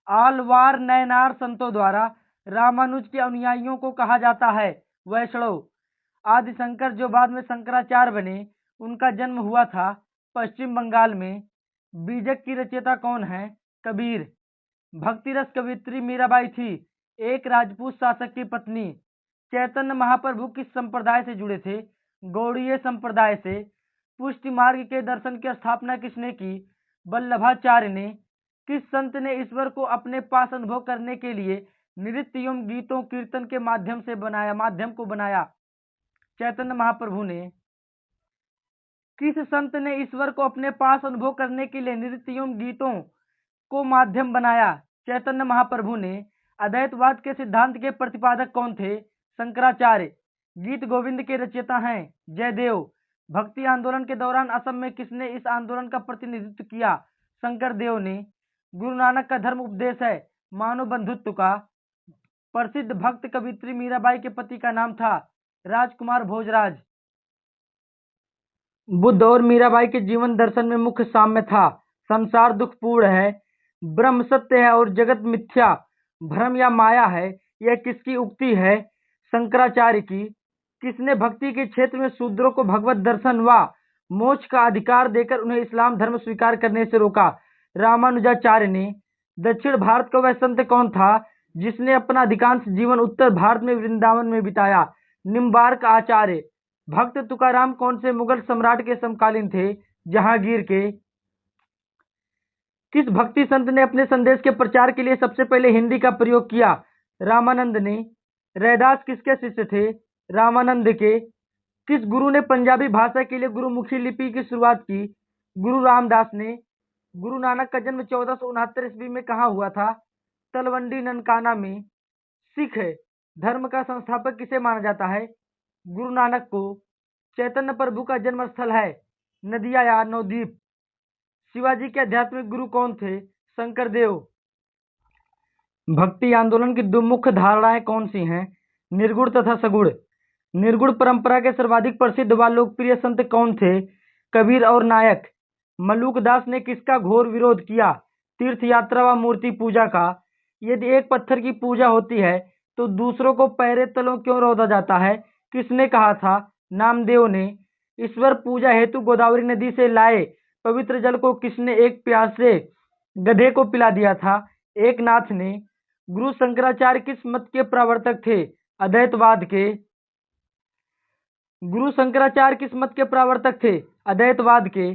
आलवार नयनार संतों द्वारा। रामानुज के अनुयायियों को कहा जाता है वैष्णव। आदिशंकर जो बाद में शंकराचार्य बने, उनका जन्म हुआ था पश्चिम बंगाल में। बीजक की रचयिता कौन है? कबीर। भक्ति रस कवित्री मीराबाई थी एक राजपूत शासक की पत्नी। चैतन्य महाप्रभु किस संप्रदाय से जुड़े थे? गौड़ीय संप्रदाय से। पुष्टि मार्ग के दर्शन की स्थापना किसने की? वल्लभाचार्य ने। किस संत ने ईश्वर को अपने पास अनुभव करने के लिए नृत्य एवं गीतों कीर्तन के माध्यम को बनाया? चैतन्य महाप्रभु ने। किस संत ने ईश्वर को अपने पास अनुभव करने के लिए नृत्य एवं गीतों को माध्यम बनाया? चैतन्य महाप्रभु ने। अद्वैतवाद के सिद्धांत के प्रतिपादक कौन थे? शंकराचार्य। गीत गोविंद के रचयिता हैं जयदेव। भक्ति आंदोलन के दौरान असम में किसने इस आंदोलन का प्रतिनिधित्व किया? शंकर देव ने। गुरु नानक का धर्म उपदेश है मानव बंधुत्व का। प्रसिद्ध भक्त कवित्री मीराबाई के पति का नाम था राजकुमार भोजराज। बुद्ध और मीराबाई के जीवन दर्शन में मुख्य साम्य था संसार दुखपूर्ण है, ब्रह्म सत्य है और जगत मिथ्या, भ्रम या माया है। यह किसकी उक्ति है? शंकराचार्य की। किसने भक्ति के क्षेत्र में शूद्रों को भगवत दर्शन व मोक्ष का अधिकार देकर उन्हें इस्लाम धर्म स्वीकार करने से रोका? रामानुजाचार्य ने। दक्षिण भारत का वह संत कौन था जिसने अपना अधिकांश जीवन उत्तर भारत में वृंदावन में बिताया? निम्बार्क आचार्य। भक्त तुकाराम कौन से मुगल सम्राट के समकालीन थे? जहांगीर के। किस भक्ति संत ने अपने संदेश के प्रचार के लिए सबसे पहले हिंदी का प्रयोग किया? रामानंद ने। रैदास किसके शिष्य थे? रामानंद के। किस गुरु ने पंजाबी भाषा के लिए गुरुमुखी लिपि की शुरुआत की? गुरु रामदास ने। गुरु नानक का जन्म 1469 ईस्वी में कहाँ हुआ था? तलवंडी ननकाना में। सिख धर्म का संस्थापक किसे माना जाता है? गुरु नानक को। चैतन्य प्रभु का जन्म स्थल है नदिया या नवद्वीप। शिवाजी के आध्यात्मिक गुरु कौन थे? शंकरदेव। भक्ति आंदोलन की दो मुख्य धारणाएं कौन सी हैं? निर्गुण तथा सगुण। निर्गुण परंपरा के सर्वाधिक प्रसिद्ध व लोकप्रिय संत कौन थे? कबीर और नायक। मलूक दास ने किसका घोर विरोध किया? तीर्थ यात्रा व मूर्ति पूजा का। यदि एक पत्थर की पूजा होती है तो दूसरों को पैरे तलों क्यों रौंदा जाता है? किसने कहा था? नामदेव ने। ईश्वर पूजा हेतु गोदावरी नदी से लाए पवित्र जल को किसने एक प्यासे गधे को पिला दिया था? एकनाथ ने। गुरु शंकराचार्य किस मत के प्रवर्तक थे? अद्वैतवाद के। गुरु शंकराचार्य किस मत के प्रवर्तक थे? अद्वैतवाद के।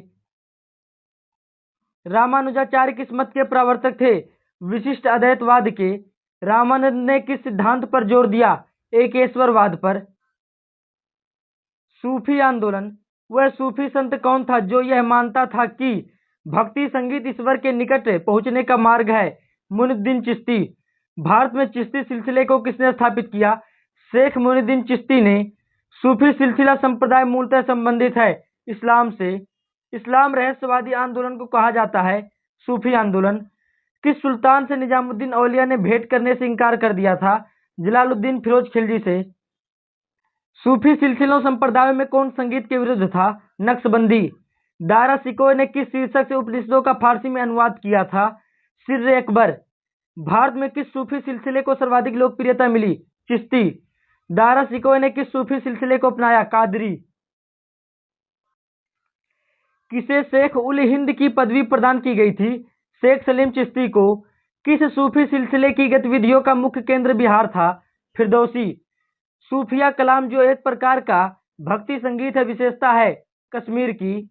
रामानुजाचार्य किस मत के प्रवर्तक थे? विशिष्ट अद्वैतवाद के। रामानंद ने किस सिद्धांत पर जोर दिया? एकेश्वरवाद पर। सूफी आंदोलन। वह सूफी संत कौन था जो यह मानता था कि भक्ति संगीत ईश्वर के निकट पहुंचने का मार्ग है? मुइनुद्दीन चिश्ती। भारत में चिश्ती सिलसिले को किसने स्थापित किया? शेख मुइनुद्दीन चिश्ती ने। सूफी सिलसिला संप्रदाय मूलतः संबंधित है इस्लाम से। इस्लाम रहस्यवादी आंदोलन को कहा जाता है सूफी आंदोलन। किस सुल्तान से निजामुद्दीन औलिया ने भेंट करने से इनकार कर दिया था? जलालुद्दीन फिरोज खिलजी से। सूफी सिलसिलों संप्रदायों में कौन संगीत के विरुद्ध था? नक्शबंदी। दारा शिकोह ने किस शीर्षक से उपनिषदों का फारसी में अनुवाद किया था? सिर्र अकबर। भारत में किस सूफी सिलसिले को सर्वाधिक लोकप्रियता मिली? चिश्ती। दारा शिकोह ने किस सूफी सिलसिले को अपनाया? कादरी। किसे शेख उल हिंद की पदवी प्रदान की गई थी? शेख सलीम चिश्ती को। किस सूफी सिलसिले की गतिविधियों का मुख्य केंद्र बिहार था? फिरदौसी। सूफिया कलाम जो एक प्रकार का भक्ति संगीत है, विशेषता है कश्मीर की।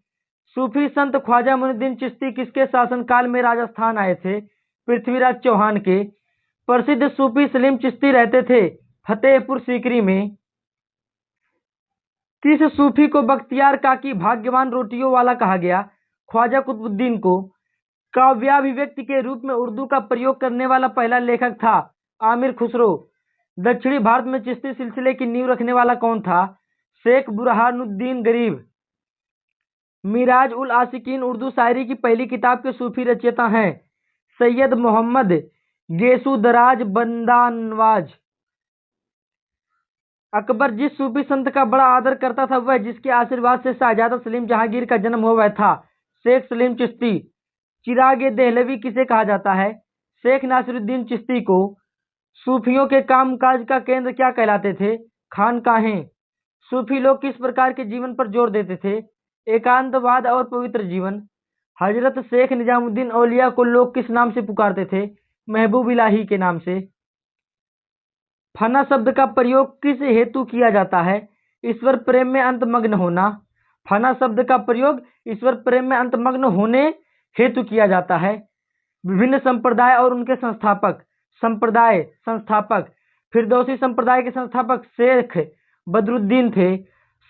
सूफी संत ख्वाजा मुइनुद्दीन चिश्ती किसके शासनकाल में राजस्थान आए थे? पृथ्वीराज चौहान के। प्रसिद्ध सूफी सलीम चिश्ती रहते थे फतेहपुर सीकरी में। किस सूफी को बख्तियार काकी भाग्यवान रोटियों वाला कहा गया? ख्वाजा कुतुबुद्दीन को। काव्याभिव्यक्ति के रूप में उर्दू का प्रयोग करने वाला पहला लेखक था आमिर खुसरो। दक्षिणी भारत में चिश्ती सिलसिले की नींव रखने वाला कौन था? शेख बुरहानुद्दीन गरीब। मिराज उल आशिकीन उर्दू शायरी की पहली किताब के सूफी रचयिता हैं सैयद मोहम्मद गेसू दराज बंदानवाज। अकबर जिस सूफी संत का बड़ा आदर करता था, वह जिसके आशीर्वाद से शाहजादा सलीम जहांगीर का जन्म हुआ, वह था शेख सलीम चिश्ती। चिराग देहलवी किसे कहा जाता है? शेख नासिरुद्दीन चिश्ती को। सूफियों के कामकाज का केंद्र क्या कहलाते थे? खानकाहें। सूफी लोग किस प्रकार के जीवन पर जोर देते थे? एकांतवाद और पवित्र जीवन। हजरत शेख निजामुद्दीन औलिया को लोग किस नाम से पुकारते थे? महबूब इलाही के नाम से। फना शब्द का प्रयोग किस हेतु किया जाता है? ईश्वर प्रेम में अंतमग्न होना। फना शब्द का प्रयोग ईश्वर प्रेम में अंतमग्न होने हेतु किया जाता है। विभिन्न संप्रदाय और उनके संस्थापक। संप्रदाय संस्थापक। फिरदौसी संप्रदाय के संस्थापक शेख बदरुद्दीन थे।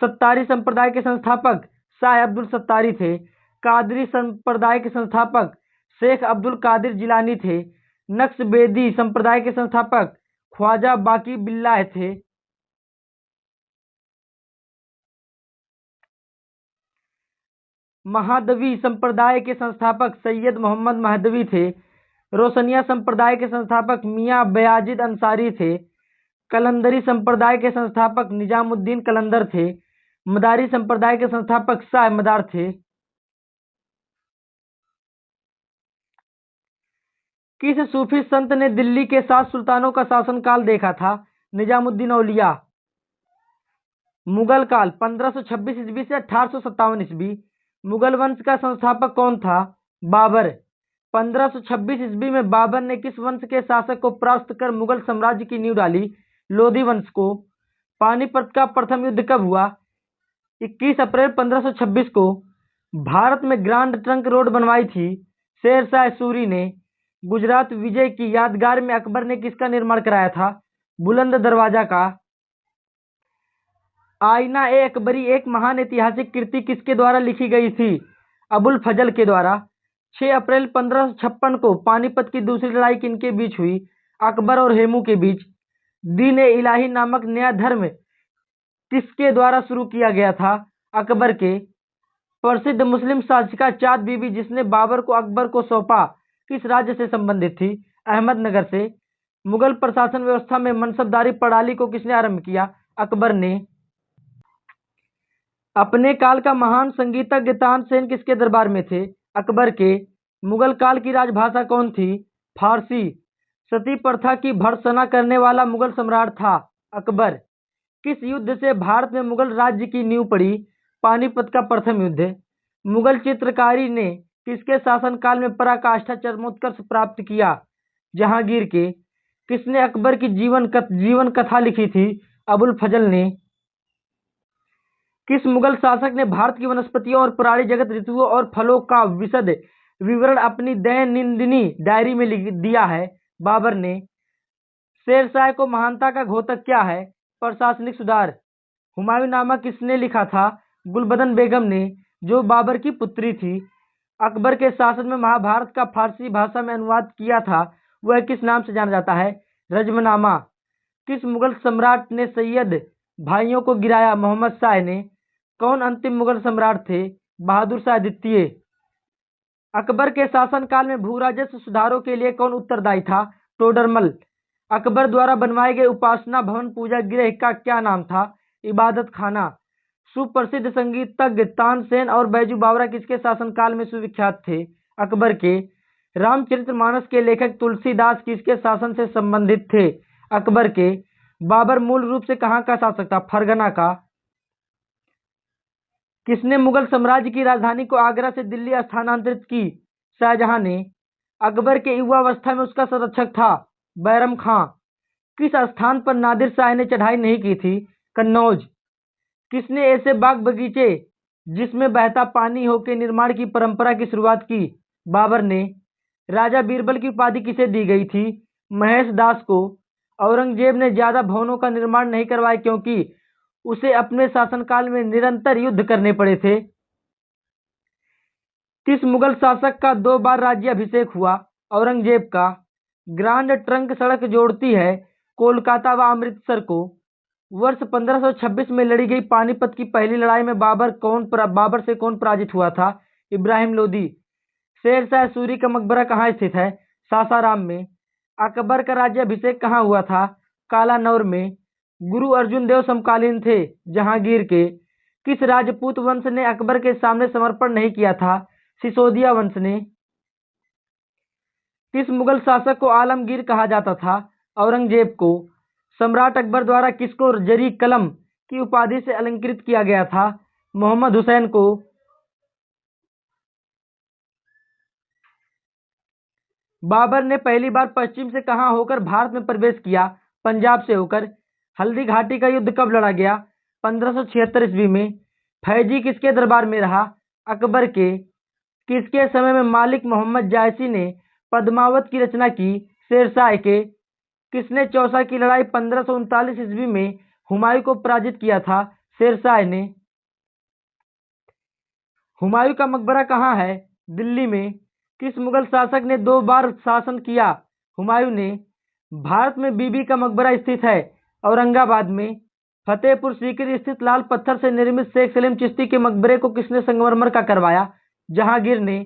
सत्तारी संप्रदाय के संस्थापक शाह अब्दुल सत्तारी थे। कादरी संप्रदाय के संस्थापक शेख अब्दुल कादिर जिलानी थे। नक्शबेदी संप्रदाय के संस्थापक ख्वाजा बाकी बिल्लाह थे। महादवी संप्रदाय के संस्थापक सैयद मोहम्मद महदवी थे। रोशनिया संप्रदाय के संस्थापक मियां बयाजिद अंसारी थे। कलंदरी संप्रदाय के संस्थापक निजामुद्दीन कलंदर थे। मदारी संप्रदाय के संस्थापक शाह मदार थे। किस सूफी संत ने दिल्ली के 7 सुल्तानों का शासनकाल देखा था? निजामुद्दीन औलिया। मुगल काल 1526 ईस्वी से 1857 ईस्वी। मुगल वंश का संस्थापक कौन था? बाबर। 1526 ईस्वी में बाबर ने किस वंश के शासक को परास्त कर मुगल साम्राज्य की नींव डाली? लोधी वंश को। पानीपत का प्रथम युद्ध कब हुआ? 21 अप्रैल 1526 को। भारत में ग्रांड ट्रंक रोड बनवाई थी शेरशाह सूरी ने। गुजरात विजय की यादगार में अकबर ने किसका निर्माण कराया था? बुलंद दरवाजा का। आईना ए अकबरी एक महान ऐतिहासिक कृति किसके द्वारा लिखी गई थी? अबुल फजल के द्वारा। 6 अप्रैल 1556 को पानीपत की दूसरी लड़ाई किनके बीच हुई? अकबर और हेमू के बीच। दीन ए इलाही नामक नया धर्म किसके द्वारा शुरू किया गया था? अकबर के। प्रसिद्ध मुस्लिम शासिका चाँद बीबी जिसने बाबर को अकबर को सौंपा, किस राज्य से संबंधित थी? अहमदनगर से। मुगल प्रशासन व्यवस्था में मनसबदारी प्रणाली को किसने आरंभ किया? अकबर ने। अपने काल का महान संगीतज्ञ तानसेन किसके दरबार में थे? अकबर के। मुगल काल की राजभाषा कौन थी? फारसी। सती प्रथा की भर्त्सना करने वाला मुगल सम्राट था? अकबर। किस युद्ध से भारत में मुगल राज्य की नींव पड़ी? पानीपत का प्रथम युद्ध। मुगल चित्रकारी ने किसके शासनकाल में पराकाष्ठा चरमोत्कर्ष प्राप्त किया? जहांगीर के। किसने अकबर की जीवन कथा लिखी थी? अबुल फजल ने। किस मुगल शासक ने भारत की वनस्पतियों और प्राणी जगत, ऋतुओं और फलों का विशद विवरण अपनी दैनंदिनी डायरी में लिख दिया है? बाबर ने। शेरशाह को महानता का घोतक क्या है? प्रशासनिक सुधार। हुमायूंनामा किसने लिखा था? गुलबदन बेगम ने, जो बाबर की पुत्री थी। अकबर के शासन में महाभारत का फारसी भाषा में अनुवाद किया था, वह किस नाम से जाना जाता है? रजमनामा। किस मुगल सम्राट ने सैयद भाइयों को गिराया? मोहम्मद शाह ने। कौन अंतिम मुगल सम्राट थे? बहादुर शाह द्वितीय। अकबर के शासनकाल में भू राजस्व सुधारों के लिए कौन उत्तरदायी था? टोडरमल। अकबर द्वारा बनवाए गए उपासना भवन पूजा गृह का क्या नाम था? इबादत खाना। सुप्रसिद्ध संगीतज्ञ तानसेन और बैजू बावरा किसके शासनकाल में सुविख्यात थे? अकबर के। रामचरितमानस के लेखक तुलसीदास किसके शासन से संबंधित थे? अकबर के। बाबर मूल रूप से कहाँ का शासक था? फरगना का। किसने मुगल साम्राज्य की राजधानी को आगरा से दिल्ली स्थानांतरित की? शाहजहां ने। अकबर के युवावस्था में उसका संरक्षक था? बैरम खां। किस स्थान पर नादिर शाह ने चढ़ाई नहीं की थी? कन्नौज। किसने ऐसे बाग बगीचे जिसमें बहता पानी हो के निर्माण की परंपरा की शुरुआत की? बाबर ने। राजा बीरबल की उपाधि किसे दी गई थी? महेश दास को। औरंगजेब ने ज्यादा भवनों का निर्माण नहीं करवाया क्योंकि उसे अपने शासनकाल में निरंतर युद्ध करने पड़े थे। किस मुगल शासक का 2 बार राज्याभिषेक हुआ? औरंगजेब का। ग्रांड ट्रंक सड़क जोड़ती है कोलकाता व अमृतसर को। वर्ष 1526 में लड़ी गई पानीपत की पहली लड़ाई में बाबर से कौन पराजित हुआ था? इब्राहिम लोदी। शेरशाह सूरी का मकबरा कहाँ स्थित है? सासाराम में। अकबर का राज्याभिषेक कहाँ हुआ था? कालानौर में। गुरु अर्जुन देव समकालीन थे जहांगीर के। किस राजपूत वंश ने अकबर के सामने समर्पण नहीं किया था? सिसोदिया वंश ने। किस मुगल शासक को आलमगीर कहा जाता था? औरंगजेब को। सम्राट अकबर द्वारा किसको जरी कलम की उपाधि से अलंकृत किया गया था? मोहम्मद हुसैन को। बाबर ने पहली बार पश्चिम से कहां होकर भारत में प्रवेश किया? पंजाब से होकर। हल्दी घाटी का युद्ध कब लड़ा गया? 1576 ईस्वी में। फैजी किसके दरबार में रहा? अकबर के। किसके समय में मालिक मोहम्मद जायसी ने पद्मावत की रचना की? शेरशाह के। किसने चौसा की लड़ाई 1539 ईस्वी में हुमायूं को पराजित किया था? शेरशाह ने। हुमायूं का मकबरा कहाँ है? दिल्ली में। किस मुगल शासक ने 2 बार शासन किया? हुमायूं ने। भारत में बीबी का मकबरा स्थित है? औरंगाबाद में। फतेहपुर सीकरी स्थित लाल पत्थर से निर्मित शेख सलीम चिश्ती के मकबरे को किसने संगमरमर का करवाया? जहांगीर ने।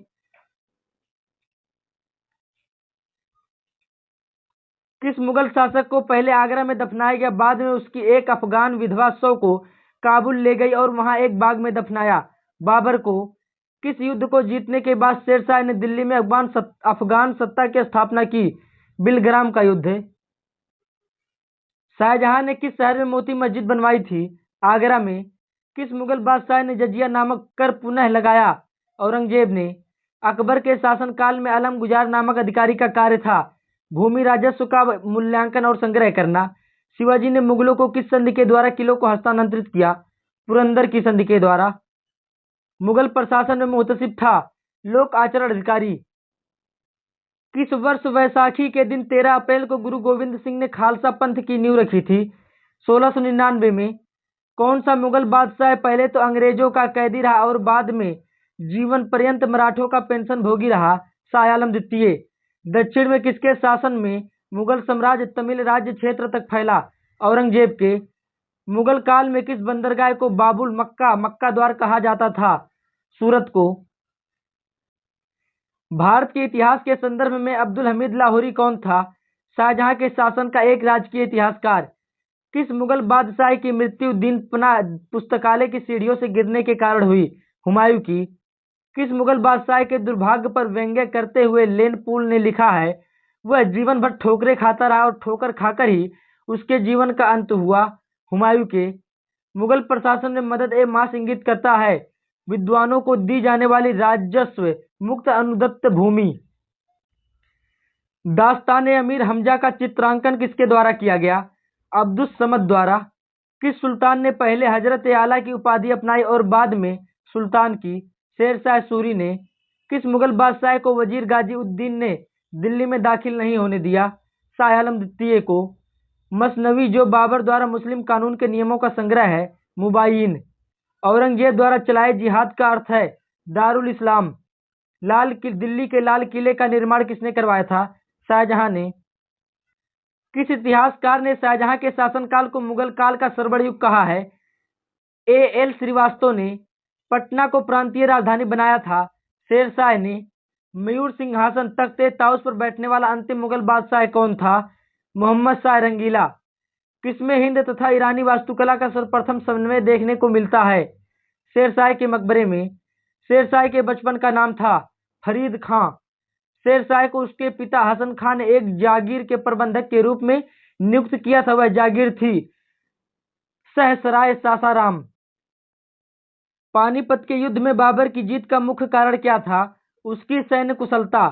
किस मुगल शासक को पहले आगरा में दफनाया गया, बाद में उसकी एक अफगान विधवा शव को काबुल ले गई और वहां एक बाग में दफनाया? बाबर को। किस युद्ध को जीतने के बाद शेरशाह ने दिल्ली में अफगान सत्ता की स्थापना की? बिलग्राम का युद्ध। शाहजहां ने किस शहर में मोती मस्जिद बनवाई थी? आगरा में। किस मुगल बादशाह ने जजिया नामक कर पुनः लगाया? औरंगजेब ने। अकबर के शासनकाल में अलम गुजार नामक अधिकारी का कार्य था भूमि राजस्व का मूल्यांकन और संग्रह करना। शिवाजी ने मुगलों को किस संधि के द्वारा किलों को हस्तांतरित किया? पुरंदर की संधि के द्वारा। मुगल प्रशासन में मुहतसिब था लोक आचरण अधिकारी। किस वर्ष वैसाखी के दिन 13 अप्रैल को गुरु गोविंद सिंह ने खालसा पंथ की नींव रखी थी? 1699 में। कौन सा मुगल बादशाह पहले तो अंग्रेजों का कैदी रहा और बाद में जीवन पर्यंत मराठों का पेंशन भोगी रहा? शाह आलम द्वितीय। दक्षिण में किसके शासन में मुगल साम्राज्य तमिल राज्य क्षेत्र तक फैला? औरंगजेब के। मुगल काल में किस बंदरगाह को बाबुल मक्का द्वार कहा जाता था? सूरत को। भारत के इतिहास के संदर्भ में अब्दुल हमीद लाहौरी कौन था? शाहजहां के शासन का एक राजकीय इतिहासकार। किस मुगल बादशाह की मृत्यु दीनपना पुस्तकालय की सीढ़ियों से गिरने के कारण हुई? हुमायूं की। किस मुगल बादशाह के दुर्भाग्य पर व्यंग्य करते हुए लेन पूल ने लिखा है वह जीवन भर ठोकरें खाता रहा और ठोकर खाकर ही उसके जीवन का अंत हुआ? हुमायूं के। मुगल प्रशासन में मदद ए मास इंगित करता है विद्वानों को दी जाने वाली राजस्व मुक्त अनुदत्त भूमि। दास्तान अमीर हमजा का चित्रांकन किसके द्वारा किया गया? अब्दुस समद द्वारा। किस सुल्तान ने पहले हजरत आला की उपाधि अपनाई और बाद में सुल्तान की? शेरशाह सूरी ने। किस मुगल बादशाह को वजीर गाजी उद्दीन ने दिल्ली में दाखिल नहीं होने दिया? शाह आलम द्वितीय को। मसनवी जो बाबर द्वारा मुस्लिम कानून के नियमों का संग्रह है? मुबायिन। औरंगजेब द्वारा चलाए जिहाद का अर्थ है दारुल इस्लाम। दिल्ली के लाल किले का निर्माण किसने करवाया था? शाहजहां ने। किस इतिहासकार ने शाहजहां के शासनकाल को मुगल काल का स्वर्णिम युग कहा है? एएल श्रीवास्तव ने। पटना को प्रांतीय राजधानी बनाया था? शेरशाह ने। मयूर सिंहासन तख्ते ताउस पर बैठने वाला अंतिम मुगल बादशाह कौन था? मोहम्मद शाह रंगीला। किसमें हिंद तथा ईरानी वास्तुकला का सर्वप्रथम समन्वय देखने को मिलता है? शेरशाह के मकबरे में। शेरशाह के बचपन का नाम था फरीद खां। शेरशाह को उसके पिता हसन खान ने एक जागीर के प्रबंधक के रूप में नियुक्त किया था। वह जागीर थी सहसराय सासाराम। पानीपत के युद्ध में बाबर की जीत का मुख्य कारण क्या था? उसकी सैन्य कुशलता।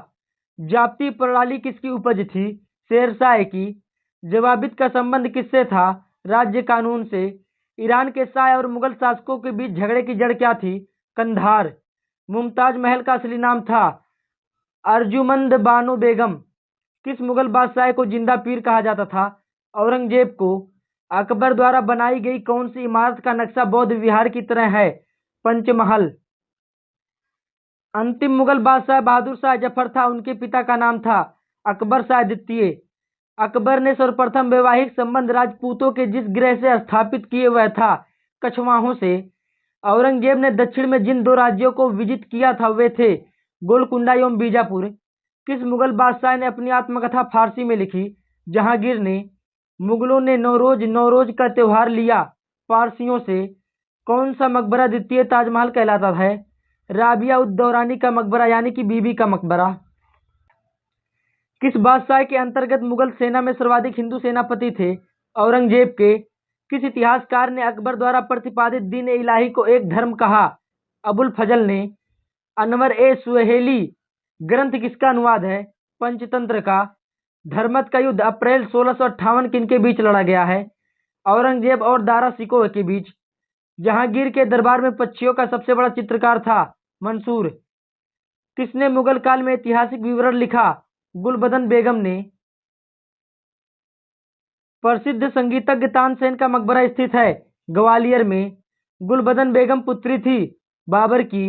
जाप्ती प्रणाली किसकी उपज थी? शेरशाह की। जवाबित का संबंध किससे था? राज्य कानून से। ईरान के शाह और मुगल शासकों के बीच झगड़े की जड़ क्या थी? कंधार। मुमताज महल का असली नाम था अर्जुमंद बानो बेगम। किस मुगल बादशाह को जिंदा पीर कहा जाता था? औरंगजेब को। अकबर द्वारा बनाई गई कौन सी इमारत का नक्शा बौद्ध विहार की तरह है? पंचमहल। अंतिम मुगल बादशाह बहादुर शाह जफर था, उनके पिता का नाम था अकबर शाह द्वितीय। अकबर ने सर्वप्रथम वैवाहिक संबंध राजपूतों के जिस गृह से स्थापित किए वह था कछवाहों से। औरंगजेब ने दक्षिण में जिन दो राज्यों को विजित किया था वे थे गोलकुंडा एवं बीजापुर। किस मुगल बादशाह ने अपनी आत्मकथा फारसी में लिखी? जहांगीर ने। मुगलों ने नौरोज का त्योहार लिया पारसियों से। कौन सा मकबरा द्वितीय ताजमहल कहलाता है? राबिया उद दौरानी का मकबरा यानी कि बीबी का मकबरा। किस बादशाह के अंतर्गत मुगल सेना में सर्वाधिक हिंदू सेनापति थे? औरंगजेब के। किस इतिहासकार ने अकबर द्वारा प्रतिपादित दीन ए इलाही को एक धर्म कहा? अबुल फजल ने। अनवर ए सुहेली ग्रंथ किसका अनुवाद है? पंचतंत्र का। धर्मत का युद्ध अप्रैल 1658 किनके बीच लड़ा गया है? औरंगजेब और दारा सिकोह के बीच। जहांगीर के दरबार में पक्षियों का सबसे बड़ा चित्रकार था मंसूर। किसने मुगल काल में ऐतिहासिक विवरण लिखा? गुलबदन बेगम ने। प्रसिद्ध संगीतज्ञ तानसेन का मकबरा स्थित है ग्वालियर में। गुलबदन बेगम पुत्री थी बाबर की।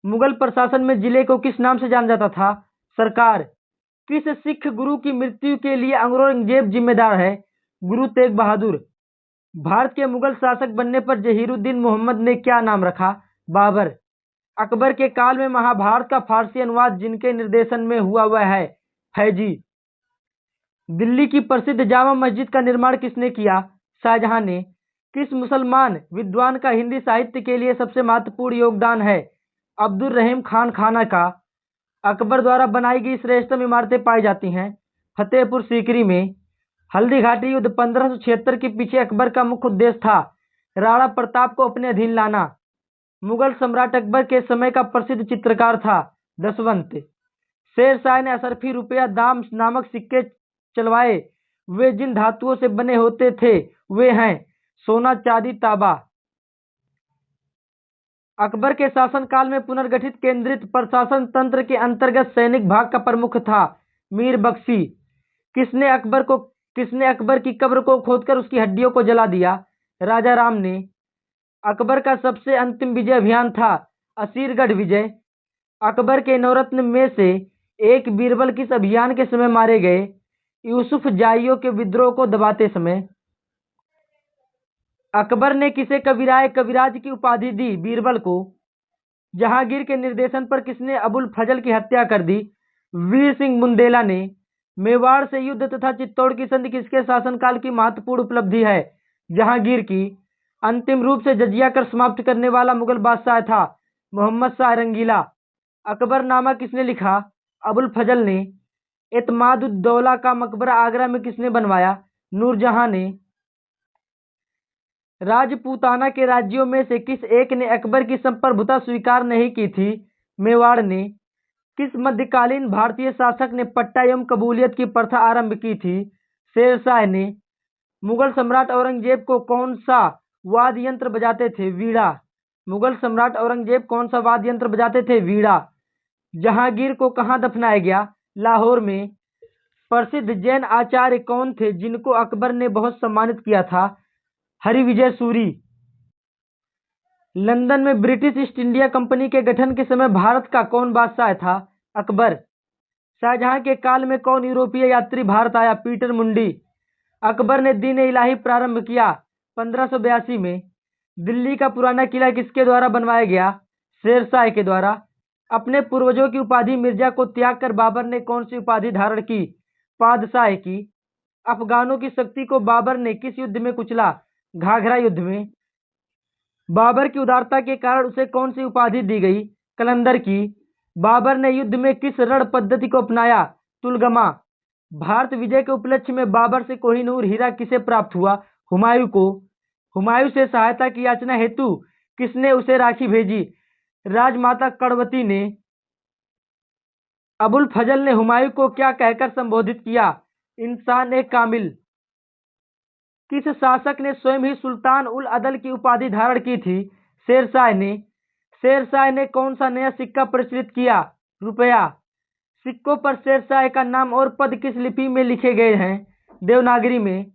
मुगल प्रशासन में जिले को किस नाम से जाना जाता था? सरकार। किस सिख गुरु की मृत्यु के लिए औरंगजेब जिम्मेदार है? गुरु तेग बहादुर। भारत के मुगल शासक बनने पर जहीरुद्दीन मोहम्मद ने क्या नाम रखा? बाबर। अकबर के काल में महाभारत का फारसी अनुवाद जिनके निर्देशन में हुआ वह है फैजी। दिल्ली की प्रसिद्ध जामा मस्जिद का निर्माण किसने किया? शाहजहां ने। किस मुसलमान विद्वान का हिंदी साहित्य के लिए सबसे महत्वपूर्ण योगदान है? अब्दुल रहीम खान खाना का। अकबर द्वारा बनाई गई श्रेष्ठतम इमारतें पाई जाती हैं फतेहपुर सीकरी में। हल्दी घाटी युद्ध 1576 के पीछे अकबर का मुख्य उद्देश्य था राणा प्रताप को अपने अधीन लाना। मुगल सम्राट अकबर के समय का प्रसिद्ध चित्रकार था दशवंत। शेरशाह ने असरफी रुपया दाम नामक सिक्के चलवाए। वे जिन धातुओं से बने होते थे वे हैं सोना, चांदी, तांबा। अकबर के शासनकाल में पुनर्गठित केंद्रित प्रशासन तंत्र के अंतर्गत सैनिक भाग का प्रमुख था मीर बख्शी। किसने अकबर की कब्र को खोदकर उसकी हड्डियों को जला दिया? राजा राम ने। अकबर का सबसे अंतिम विजय अभियान था असीरगढ़ विजय। अकबर के नवरत्न में से एक बीरबल किस अभियान के समय मारे गए? यूसुफ जाइयों के विद्रोह को दबाते समय। अकबर ने किसे कविराज की उपाधि दी? बीरबल को। जहांगीर के निर्देशन पर किसने अबुल फजल की हत्या कर दी? वीर सिंह बुंदेला ने। मेवाड़ से युद्ध तथा चित्तौड़ की संधि किसके शासनकाल की महत्वपूर्ण उपलब्धि है? जहांगीर की। अंतिम रूप से जजिया कर समाप्त करने वाला मुगल बादशाह था मोहम्मद शाह रंगीला। अकबरनामा किसने लिखा? अबुल फजल ने। एतमादुद्दौला का मकबरा आगरा में किसने बनवाया? नूरजहां ने। राजपूताना के राज्यों में से किस एक ने अकबर की संप्रभुता स्वीकार नहीं की थी? मेवाड़ ने। किस मध्यकालीन भारतीय शासक ने पट्टा एवं कबूलियत की प्रथा आरंभ की थी? शेरशाह ने। मुगल सम्राट औरंगजेब को कौन सा वाद्य यंत्र बजाते थे? वीणा। मुगल सम्राट औरंगजेब कौन सा वाद्य यंत्र बजाते थे? वीणा। जहांगीर को कहाँ दफनाया गया? लाहौर में। प्रसिद्ध जैन आचार्य कौन थे जिनको अकबर ने बहुत सम्मानित किया था? हरिविजय सूरी। लंदन में ब्रिटिश ईस्ट इंडिया कंपनी के गठन के समय भारत का कौन बादशाह था? अकबर। शाहजहां के काल में कौन यूरोपीय यात्री भारत आया? पीटर मुंडी। अकबर ने दीन इलाही प्रारंभ किया 1582 में। दिल्ली का पुराना किला किसके द्वारा बनवाया गया? शेरशाह के द्वारा। अपने पूर्वजों की उपाधि मिर्जा को त्याग कर बाबर ने कौन सी उपाधि धारण की? पादशाह की। अफगानों की शक्ति को बाबर ने किस युद्ध में कुचला? घाघरा युद्ध में। बाबर की उदारता के कारण उसे कौन सी उपाधि दी गई? कलंदर की। बाबर ने युद्ध में किस रण पद्धति को अपनाया? तुलगमा। भारत विजय के उपलक्ष्य में बाबर से कोहिनूर हीरा किसे प्राप्त हुआ? हुमायूं को। हुमायूं से सहायता की याचना हेतु किसने उसे राखी भेजी? राजमाता कड़वती ने। अबुल फजल ने हुमायूं को क्या कहकर संबोधित किया? इंसान ए कामिल। किस शासक ने स्वयं ही सुल्तान उल अदल की उपाधि धारण की थी? शेरशाह ने। शेरशाह ने कौन सा नया सिक्का प्रचलित किया? रुपया। सिक्कों पर शेरशाह का नाम और पद किस लिपि में लिखे गए हैं? देवनागरी में।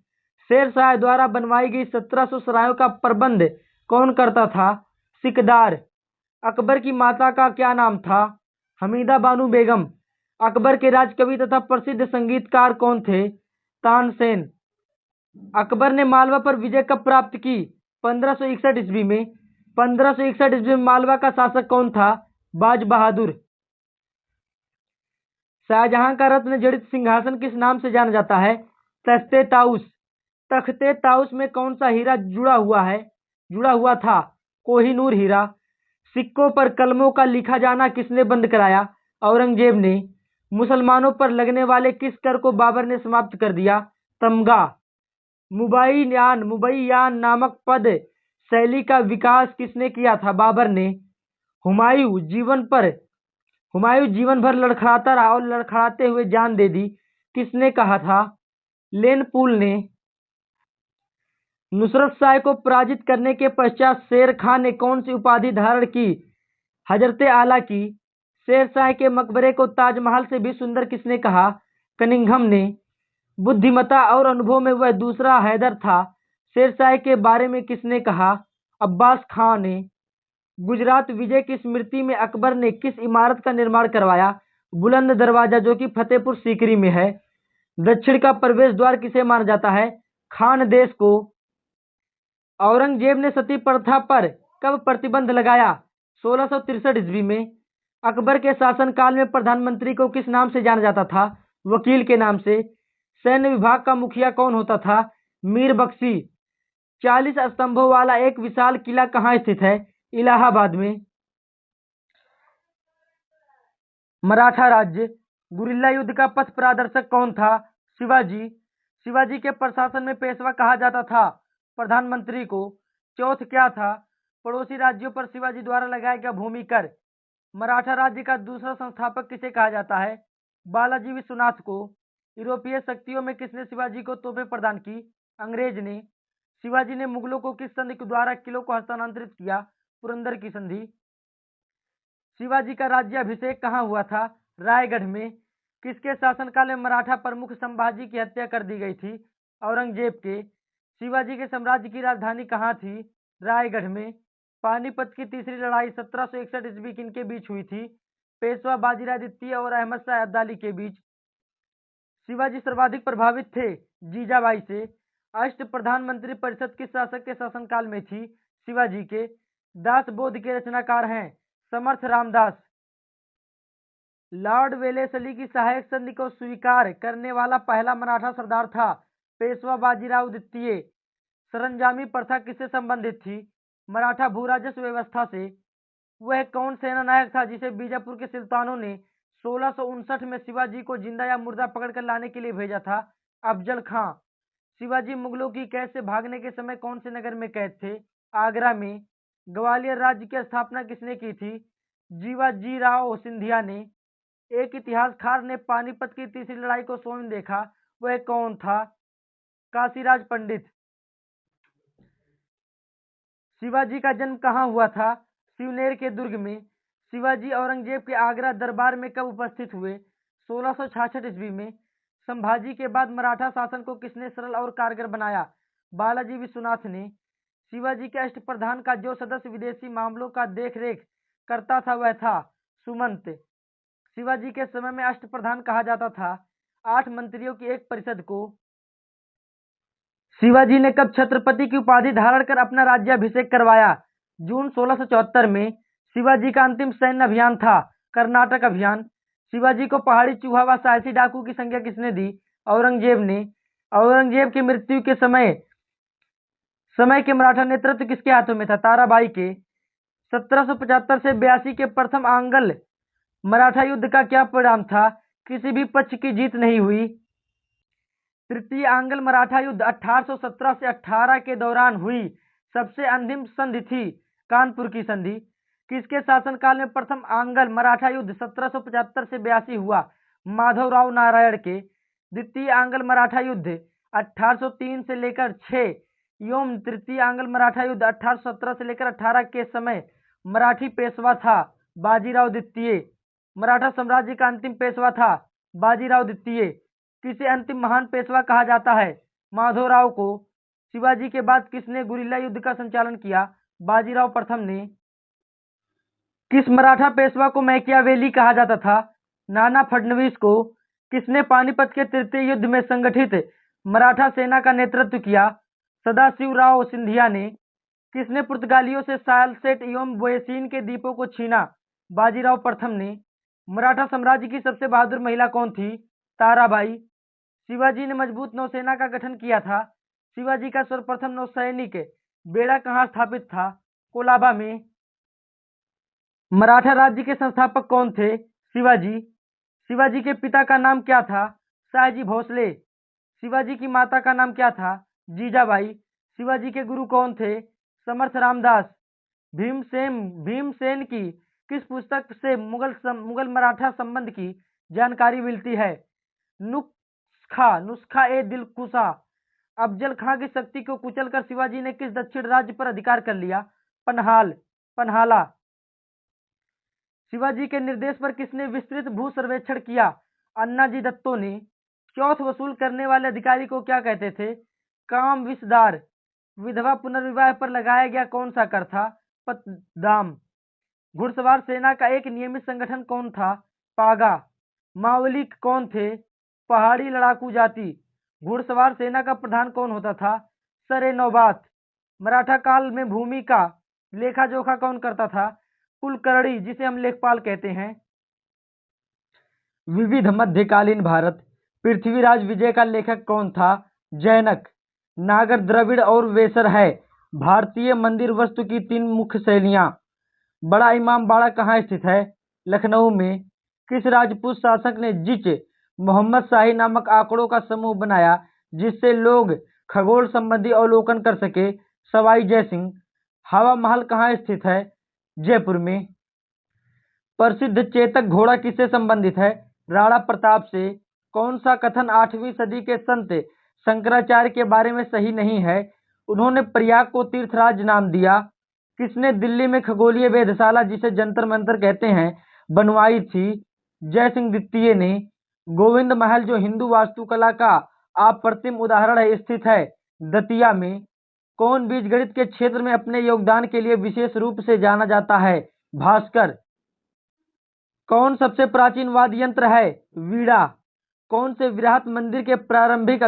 शेरशाह द्वारा बनवाई गई 1700 सरायों का प्रबंध कौन करता था? सिकदार। अकबर की माता का क्या नाम था? हमीदा बानो बेगम। अकबर के राजकवि तथा प्रसिद्ध संगीतकार कौन थे? तानसेन। अकबर ने मालवा पर विजय कब प्राप्त की? 1561 ईस्वी में। 1561 ईस्वी में मालवा का शासक कौन था? बाज बहादुर। शाहजहां का रत्न जड़ित सिंहासन किस नाम से जाना जाता है? तख्ते ताउस। तख्ते ताउस में कौन सा हीरा जुड़ा हुआ था? कोहिनूर हीरा। सिक्कों पर कलमों का लिखा जाना किसने बंद कराया? औरंगजेब ने। मुसलमानों पर लगने वाले किस कर को बाबर ने समाप्त कर दिया? तमगा। मुबैयान नामक पद शैली का विकास किसने किया था? बाबर ने। हुमायूं जीवन भर लड़खड़ाता रहा और लड़खड़ाते हुए जान दे दी, किसने कहा था? लेनपुल ने। नुसरत शाह को पराजित करने के पश्चात शेर खान ने कौन सी उपाधि धारण की? हजरते आला की। शेर शाह के मकबरे को ताजमहल से भी सुंदर किसने कहा? कनिंघम ने। बुद्धिमत्ता और अनुभव में वह दूसरा हैदर था, शेरशाह के बारे में किसने कहा? अब्बास खां ने। गुजरात विजय की स्मृति में अकबर ने किस इमारत का निर्माण करवाया? बुलंद दरवाजा, जो कि फतेहपुर सीकरी में है। दक्षिण का प्रवेश द्वार किसे माना जाता है? खान देश को। औरंगजेब ने सती प्रथा पर कब प्रतिबंध लगाया? 1663 ईस्वी में। अकबर के शासनकाल में प्रधानमंत्री को किस नाम से जाना जाता था? वकील के नाम से। सैन्य विभाग का मुखिया कौन होता था? मीर बख्शी। 40 स्तंभों वाला एक विशाल किला कहाँ स्थित है? इलाहाबाद में। मराठा राज्य। गुरिल्ला युद्ध का पथ प्रदर्शक कौन था? शिवाजी। शिवाजी के प्रशासन में पेशवा कहा जाता था प्रधानमंत्री को। चौथ क्या था? पड़ोसी राज्यों पर शिवाजी द्वारा लगाया गया भूमि कर। मराठा राज्य का दूसरा संस्थापक किसे कहा जाता है? बालाजी विश्वनाथ को। यूरोपीय शक्तियों में किसने शिवाजी को तोहफे प्रदान की? अंग्रेज ने। शिवाजी ने मुगलों को किस संधि के द्वारा किलों को हस्तांतरित किया? पुरंदर की संधि। शिवाजी का राज्याभिषेक कहाँ हुआ था? रायगढ़ में। किसके शासनकाल में मराठा प्रमुख संभाजी की हत्या कर दी गई थी? औरंगजेब के। शिवाजी के साम्राज्य की राजधानी कहाँ थी? रायगढ़ में। पानीपत की तीसरी लड़ाई 1761 ईस्वी किनके बीच हुई थी? पेशवा बाजीराव द्वितीय और अहमद शाह अब्दाली के बीच। शिवाजी सर्वाधिक प्रभावित थे जीजाबाई से। अष्ट प्रधानमंत्री परिषद किस शासक के शासनकाल में थी? शिवाजी के। दास बोध के रचनाकार हैं समर्थ रामदास। लॉर्ड वेलेस्ली की सहायक संधि को स्वीकार करने वाला पहला मराठा सरदार था पेशवा बाजीराव द्वितीय। सरंजामी प्रथा किससे संबंधित थी? मराठा भू राजस्व व्यवस्था से। वह कौन सेना नायक था जिसे बीजापुर के सुल्तानों ने 1659 में शिवाजी को जिंदा या मुर्दा पकड़कर लाने के लिए भेजा था? अफजल खां। शिवाजी मुगलों की कैद से भागने के समय कौन से नगर में कैद थे? आगरा में। ग्वालियर राज्य की स्थापना किसने की थी? जीवाजी राव सिंधिया ने। एक इतिहासकार ने पानीपत की तीसरी लड़ाई को स्वयं देखा, वह कौन था? काशीराज पंडित। शिवाजी का जन्म कहाँ हुआ था? शिवनेर के दुर्ग में। शिवाजी औरंगजेब के आगरा दरबार में कब उपस्थित हुए? 1666 ईस्वी में। संभाजी के बाद मराठा शासन को किसने सरल और कारगर बनाया? बालाजी विश्वनाथ ने। शिवाजी के अष्टप्रधान का जो सदस्य विदेशी मामलों का देखरेख करता था वह था सुमंत। शिवाजी के समय में अष्टप्रधान कहा जाता था 8 मंत्रियों की एक परिषद को। शिवाजी ने कब छत्रपति की उपाधि धारण कर अपना राज्याभिषेक करवाया? जून 1674 में। शिवाजी का अंतिम सैन्य अभियान था कर्नाटक अभियान। शिवाजी को पहाड़ी चूहा व साहसी डाकू की संज्ञा किसने दी? औरंगजेब ने। औरंगजेब की मृत्यु के समय के मराठा नेतृत्व किसके हाथों में था? ताराबाई के। 1775 से 82 के प्रथम आंग्ल मराठा युद्ध का क्या परिणाम था? किसी भी पक्ष की जीत नहीं हुई। तृतीय आंग्ल मराठा युद्ध 1817 से 18 के दौरान हुई सबसे अंतिम संधि थी कानपुर की संधि। किसके शासनकाल में प्रथम आंग्ल मराठा युद्ध 1775 से 82 हुआ? माधवराव नारायण के। द्वितीय आंग्ल मराठा युद्ध 1803 से लेकर 6 एवं तृतीय आंग्ल मराठा युद्ध 1817 से लेकर 18 के समय मराठी पेशवा था बाजीराव द्वितीय। मराठा साम्राज्य का अंतिम पेशवा था बाजीराव द्वितीय। किसे अंतिम महान पेशवा कहा जाता है? माधवराव को। शिवाजी के बाद किसने गुरिल्ला युद्ध का संचालन किया? बाजीराव प्रथम ने। किस मराठा पेशवा को मैकियावेली कहा जाता था? नाना फडणवीस को। किसने पानीपत के तृतीय युद्ध में संगठित मराठा सेना का नेतृत्व किया? सदाशिवराव सिंधिया ने। किसने पुर्तगालियों से सालसेट एवं बोयसिन के द्वीपों को छीना? बाजीराव प्रथम ने। मराठा साम्राज्य की सबसे बहादुर महिला कौन थी? ताराबाई। शिवाजी ने मजबूत नौसेना का गठन किया था। शिवाजी का सर्वप्रथम नौसैनिक बेड़ा कहाँ स्थापित था? कोलाबा में। मराठा राज्य के संस्थापक कौन थे? शिवाजी। शिवाजी के पिता का नाम क्या था? शाहजी भोसले। शिवाजी की माता का नाम क्या था? जीजाबाई। शिवाजी के गुरु कौन थे? समर्थ रामदास। भीमसेन की किस पुस्तक से मुगल मराठा संबंध की जानकारी मिलती है? नुस्खा ए दिलकुशा। अफजल खां की शक्ति को कुचलकर शिवाजी ने किस दक्षिण राज्य पर अधिकार कर लिया? पन्हाला। शिवाजी के निर्देश पर किसने विस्तृत भू सर्वेक्षण किया? अन्नाजी दत्तो ने। चौथ वसूल करने वाले अधिकारी को क्या कहते थे? काम विसदार। विधवा पुनर्विवाह पर लगाया गया कौन सा कर था? पतदाम। घुड़सवार सेना का एक नियमित संगठन कौन था? पागा। मावली कौन थे? पहाड़ी लड़ाकू जाति। घुड़सवार सेना का प्रधान कौन होता था? सरे नौबात। मराठा काल में भूमि का लेखा जोखा कौन करता था? कुलकर्णी, जिसे हम लेखपाल कहते हैं। विविध मध्यकालीन भारत। पृथ्वीराज विजय का लेखक कौन था? जैनक। नागर, द्रविड़ और वेसर है भारतीय मंदिर वास्तु की 3 मुख्य शैलियां। बड़ा इमाम बाड़ा कहाँ स्थित है? लखनऊ में। किस राजपूत शासक ने जिच मोहम्मद शाही नामक आंकड़ों का समूह बनाया जिससे लोग खगोल संबंधी अवलोकन कर सके? सवाई जयसिंह। हवा महल कहाँ स्थित है? जयपुर में। प्रसिद्ध चेतक घोड़ा किससे संबंधित है? राणा प्रताप से। कौन सा कथन 8वीं सदी के संत शंकराचार्य के बारे में सही नहीं है? उन्होंने प्रयाग को तीर्थराज नाम दिया। किसने दिल्ली में खगोलीय वेधशाला, जिसे जंतर मंतर कहते हैं, बनवाई थी? जयसिंह द्वितीय ने। गोविंद महल, जो हिंदू वास्तुकला का अप्रतिम उदाहरण है, स्थित है दतिया में। कौन बीजगणित के क्षेत्र में अपने योगदान के लिए विशेष रूप से जाना जाता है? भास्कर। कौन सबसे प्राचीन वाद्य यंत्र है? वीणा। कौन से विराट मंदिर के प्रारंभिक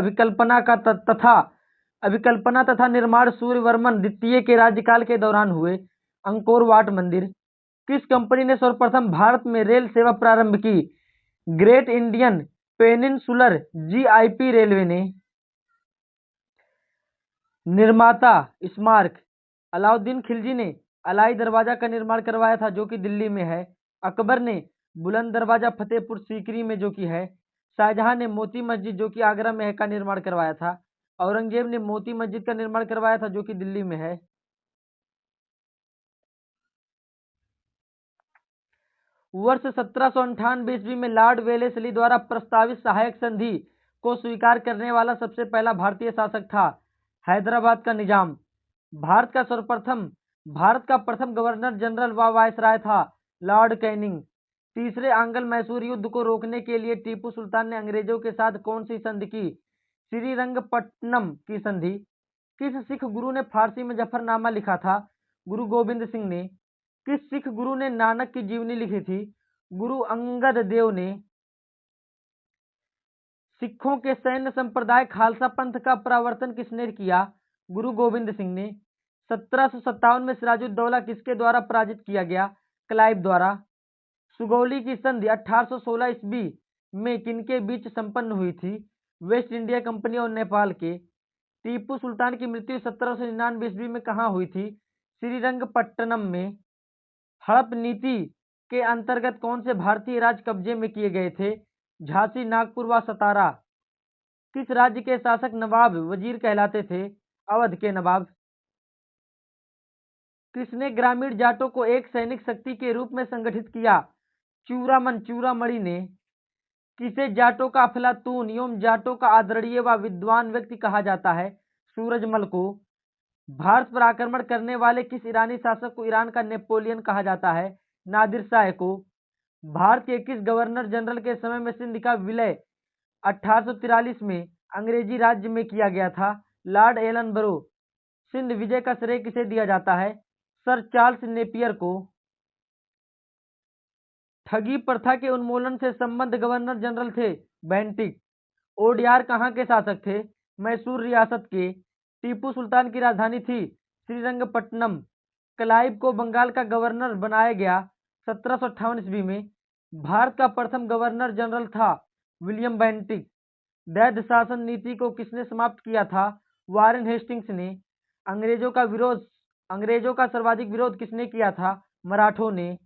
अभिकल्पना तथा निर्माण सूर्यवर्मन द्वितीय के राज्यकाल के दौरान हुए? अंकोर वाट मंदिर। किस कंपनी ने सर्वप्रथम भारत में रेल सेवा प्रारंभ की? Great Indian peninsular GIP railway ने। निर्माता स्मारक। अलाउद्दीन खिलजी ने अलाई दरवाजा का निर्माण करवाया था, जो कि दिल्ली में है। अकबर ने बुलंद दरवाजा फतेहपुर सीकरी में, जो कि है। शाहजहां ने मोती मस्जिद, जो कि आगरा में है, का निर्माण करवाया था। औरंगजेब ने मोती मस्जिद का निर्माण करवाया था, जो कि दिल्ली में है। वर्ष 1798 ईस्वी में लॉर्ड वेलेस्ली द्वारा प्रस्तावित सहायक संधि को स्वीकार करने वाला सबसे पहला भारतीय शासक था हैदराबाद का निजाम। भारत का प्रथम गवर्नर जनरल व वायसराय था लॉर्ड कैनिंग। तीसरे आंग्ल मैसूर युद्ध को रोकने के लिए टीपू सुल्तान ने अंग्रेजों के साथ कौन सी संधि की? श्रीरंगपट्टनम की संधि। किस सिख गुरु ने फारसी में जफरनामा लिखा था? गुरु गोविंद सिंह ने। किस सिख गुरु ने नानक की जीवनी लिखी थी? गुरु अंगद देव ने। सिखों के सैन्य संप्रदाय खालसा पंथ का प्रवर्तन किसने किया? गुरु गोविंद सिंह ने। 1757 में सिराजुद्दौला किसके द्वारा पराजित किया गया? क्लाइव द्वारा। सुगौली की संधि 1816 ईस्वी में किनके बीच संपन्न हुई थी? वेस्ट इंडिया कंपनी और नेपाल के। टीपू सुल्तान की मृत्यु 1799 ईस्वी में कहाँ हुई थी? श्रीरंगपट्टनम में। हड़प नीति के अंतर्गत कौन से भारतीय राज्य कब्जे में किए गए थे? झांसी, नागपुर व सतारा। किस राज्य के शासक नवाब वजीर कहलाते थे? अवध के नवाब। किसने ग्रामीण जाटों को एक सैनिक शक्ति के रूप में संगठित किया? चूड़ामन चूड़ामणि ने। किसे जाटों का अफलातून एवं जाटों का आदरणीय व विद्वान व्यक्ति कहा जाता है? सूरजमल को। भारत पर आक्रमण करने वाले किस ईरानी शासक को ईरान का नेपोलियन कहा जाता है? नादिर शाह को। भारत के किस गवर्नर जनरल के समय में सिंध का विलय 1843 में अंग्रेजी राज्य में किया गया था? Lord Ellenborough. सिंध विजय का श्रेय किसे दिया जाता है? सर चार्ल्स नेपियर को। ठगी प्रथा के उन्मूलन से संबंध गवर्नर जनरल थे? बेंटिक। ओडियार कहाँ के शासक थे? मैसूर रियासत के। टीपू सुल्तान की राजधानी थी श्रीरंगपट्टनम। क्लाइव को बंगाल का गवर्नर बनाया गया 1758 ईस्वी में। भारत का प्रथम गवर्नर जनरल था विलियम बेंटिक। दैध शासन नीति को किसने समाप्त किया था? वारेन हेस्टिंग्स ने। अंग्रेजों का सर्वाधिक विरोध किसने किया था? मराठों ने।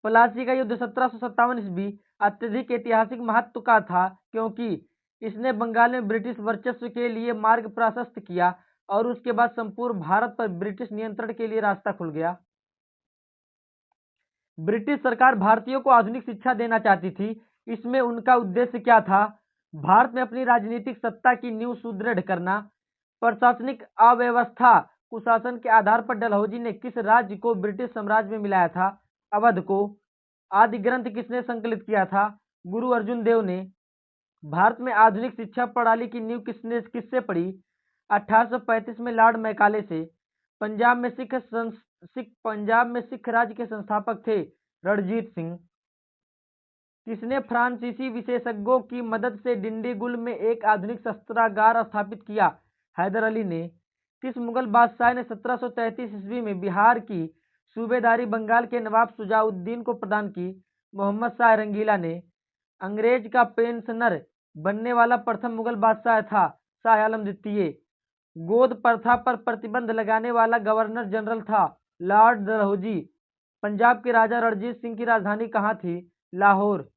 प्लासी का युद्ध 1757 ईस्वी अत्यधिक ऐतिहासिक महत्व का था क्योंकि इसने बंगाल में ब्रिटिश वर्चस्व के लिए मार्ग प्रशस्त किया और उसके बाद संपूर्ण भारत पर ब्रिटिश नियंत्रण के लिए रास्ता खुल गया। ब्रिटिश सरकार भारतीयों को आधुनिक शिक्षा देना चाहती थी। इसमें उनका उद्देश्य क्या था? भारत में अपनी राजनीतिक सत्ता की नींव सुदृढ़ करना। प्रशासनिक अव्यवस्था कुशासन के आधार पर डलहौजी ने किस राज्य को ब्रिटिश साम्राज्य में मिलाया था? अवध को। आदि ग्रंथ किसने संकलित किया था? गुरु अर्जुन देव ने। भारत में आधुनिक शिक्षा प्रणाली की नींव किससे पड़ी? 1835 में लॉर्ड मैकाले से। पंजाब में सिख राज्य के संस्थापक थे रणजीत सिंह। किसने फ्रांसीसी विशेषज्ञों की मदद से डिंडीगुल में एक आधुनिक शस्त्रागार स्थापित किया? हैदर अली ने। किस मुगल बादशाह ने 1733 ईस्वी में बिहार की सूबेदारी बंगाल के नवाब शुजाउद्दीन को प्रदान की? मोहम्मद शाह रंगीला ने। अंग्रेज का पेंशनर बनने वाला प्रथम मुगल बादशाह था शाह आलम द्वितीय। गोद प्रथा पर प्रतिबंध लगाने वाला गवर्नर जनरल था लॉर्ड डलहौजी। पंजाब के राजा रणजीत सिंह की राजधानी कहाँ थी? लाहौर।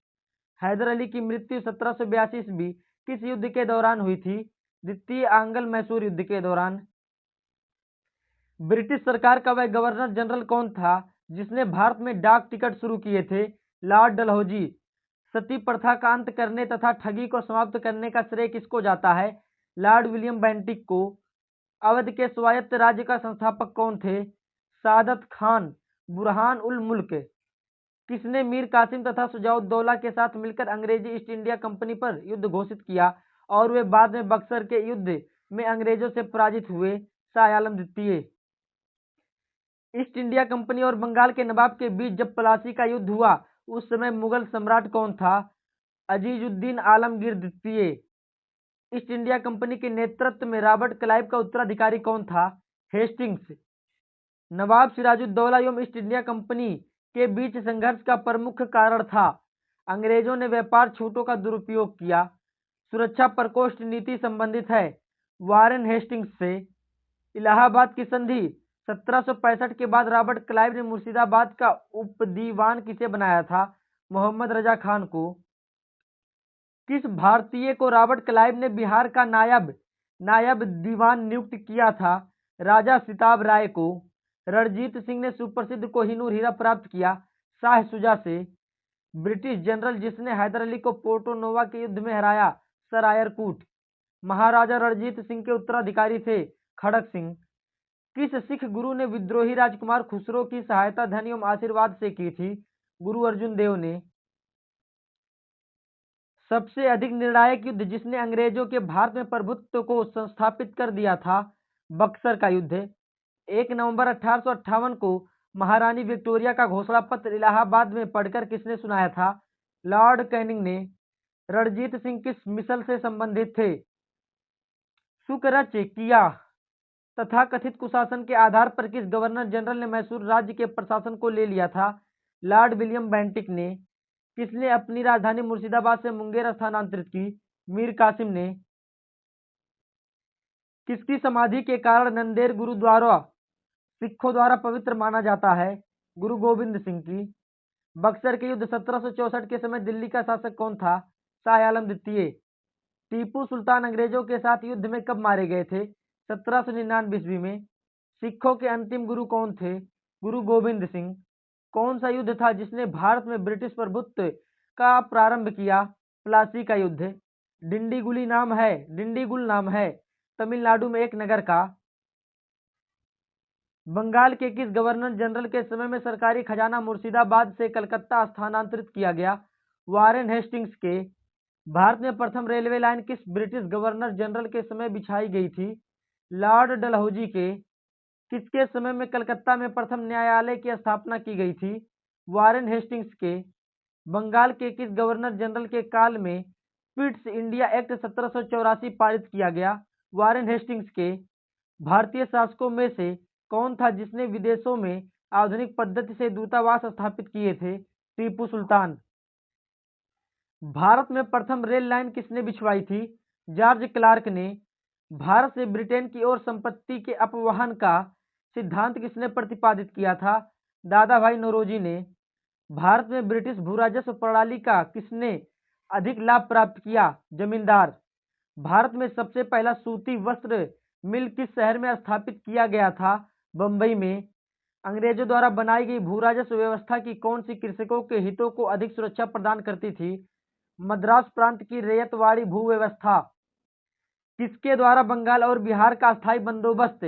हैदर अली की मृत्यु 1782 ईस्वी किस युद्ध के दौरान हुई थी? द्वितीय आंग्ल मैसूर युद्ध के दौरान। ब्रिटिश सरकार का वह गवर्नर जनरल कौन था जिसने भारत में डाक टिकट शुरू किए थे? लॉर्ड डलहौजी। सती प्रथा का अंत करने तथा ठगी को समाप्त करने का श्रेय किसको जाता है? लॉर्ड विलियम बेंटिक को। अवध के स्वायत्त राज्य का संस्थापक कौन थे? सादत खान बुरहान उल मुल्क। किसने मीर कासिम तथा शुजाउद्दौला के साथ मिलकर अंग्रेजी ईस्ट इंडिया कंपनी पर युद्ध घोषित किया और वे बाद में बक्सर के युद्ध में अंग्रेजों से पराजित हुए? शाह आलम द्वितीय। ईस्ट इंडिया कंपनी और बंगाल के नवाब के बीच जब प्लासी का युद्ध हुआ उस समय मुगल सम्राट कौन था? अजीजुद्दीन आलमगीर द्वितीय। ईस्ट इंडिया कंपनी के नेतृत्व में रॉबर्ट क्लाइव का उत्तराधिकारी कौन था? हेस्टिंग्स। नवाब सिराजुद्दौला एवं ईस्ट इंडिया कंपनी के बीच संघर्ष का प्रमुख कारण था अंग्रेजों ने व्यापार छूटों का दुरुपयोग किया। सुरक्षा प्रकोष्ठ नीति संबंधित है वारेन हेस्टिंग्स से। इलाहाबाद की संधि 1765 के बाद रॉबर्ट क्लाइव ने मुर्शिदाबाद का उपदीवान किसे बनाया था? मोहम्मद रजा खान को। किस भारतीय को रॉबर्ट क्लाइव ने बिहार का नायब दीवान नियुक्त किया था? राजा सिताब राय को। रणजीत सिंह ने सुप्रसिद्ध कोहिनूर हीरा प्राप्त किया शाह शुजा से। ब्रिटिश जनरल जिसने हैदर अली को पोर्टो नोवा के युद्ध में हराया? Sir Eyre Coote. महाराजा रणजीत सिंह के उत्तराधिकारी थे खड़क सिंह। किस सिख गुरु ने विद्रोही राजकुमार खुसरो की सहायता धन एवं आशीर्वाद से की थी? गुरु अर्जुन देव ने। सबसे अधिक निर्णायक युद्ध जिसने अंग्रेजों के भारत में प्रभुत्व को संस्थापित कर दिया था? बक्सर का युद्ध। 1 नवंबर 1858 को महारानी विक्टोरिया का घोषणा पत्र इलाहाबाद में पढ़कर किसने सुनाया था? लॉर्ड कैनिंग ने। रणजीत सिंह किस मिसल से संबंधित थे? सुकरच किया। तथा कथित कुशासन के आधार पर किस गवर्नर जनरल ने मैसूर राज्य के प्रशासन को ले लिया था? लॉर्ड विलियम बेंटिक ने। किसने अपनी राजधानी मुर्शिदाबाद से मुंगेर स्थानांतरित की? मीर कासिम ने। किसकी समाधि के कारण नंदेड़ गुरुद्वारा सिखों द्वारा पवित्र माना जाता है? गुरु गोविंद सिंह की। बक्सर के युद्ध 1764 के समय दिल्ली का शासक कौन था? शाह आलम द्वितीय। टीपू सुल्तान अंग्रेजों के साथ युद्ध में कब मारे गए थे? 1799 ईस्वी में। सिखों के अंतिम गुरु कौन थे? गुरु गोविंद सिंह। कौन सा युद्ध था जिसने भारत में ब्रिटिश प्रभुत्व का प्रारंभ किया? प्लासी का युद्ध। डिंडीगुल नाम है तमिलनाडु में एक नगर का। बंगाल के किस गवर्नर जनरल के समय में सरकारी खजाना मुर्शिदाबाद से कलकत्ता स्थानांतरित किया गया? वारेन हेस्टिंग्स के। भारत में प्रथम रेलवे लाइन किस ब्रिटिश गवर्नर जनरल के समय बिछाई गई थी? लॉर्ड डलहौजी के। किसके समय में कलकत्ता में प्रथम न्यायालय की स्थापना की गई थी? वारेन हेस्टिंग्स के। बंगाल के किस गवर्नर जनरल के काल में पिट्स इंडिया एक्ट 1784 पारित किया गया? वारेन हेस्टिंग्स के। भारतीय शासकों में से कौन था जिसने विदेशों में आधुनिक पद्धति से दूतावास स्थापित किए थे? टीपू सुल्तान। भारत में प्रथम रेल लाइन किसने बिछवाई थी? जॉर्ज क्लार्क ने। भारत से ब्रिटेन की ओर संपत्ति के अपवहन का सिद्धांत किसने प्रतिपादित किया था? दादा भाई नौरोजी ने। भारत में ब्रिटिश भूराजस्व प्रणाली का किसने अधिक लाभ प्राप्त किया? जमींदार। भारत में सबसे पहला सूती वस्त्र मिल किस शहर में स्थापित किया गया था? बंबई में। अंग्रेजों द्वारा बनाई गई भूराजस्व व्यवस्था की कौन सी कृषकों के हितों को अधिक सुरक्षा प्रदान करती थी? मद्रास प्रांत की रैयतवाड़ी भू व्यवस्था। किसके द्वारा बंगाल और बिहार का अस्थायी बंदोबस्त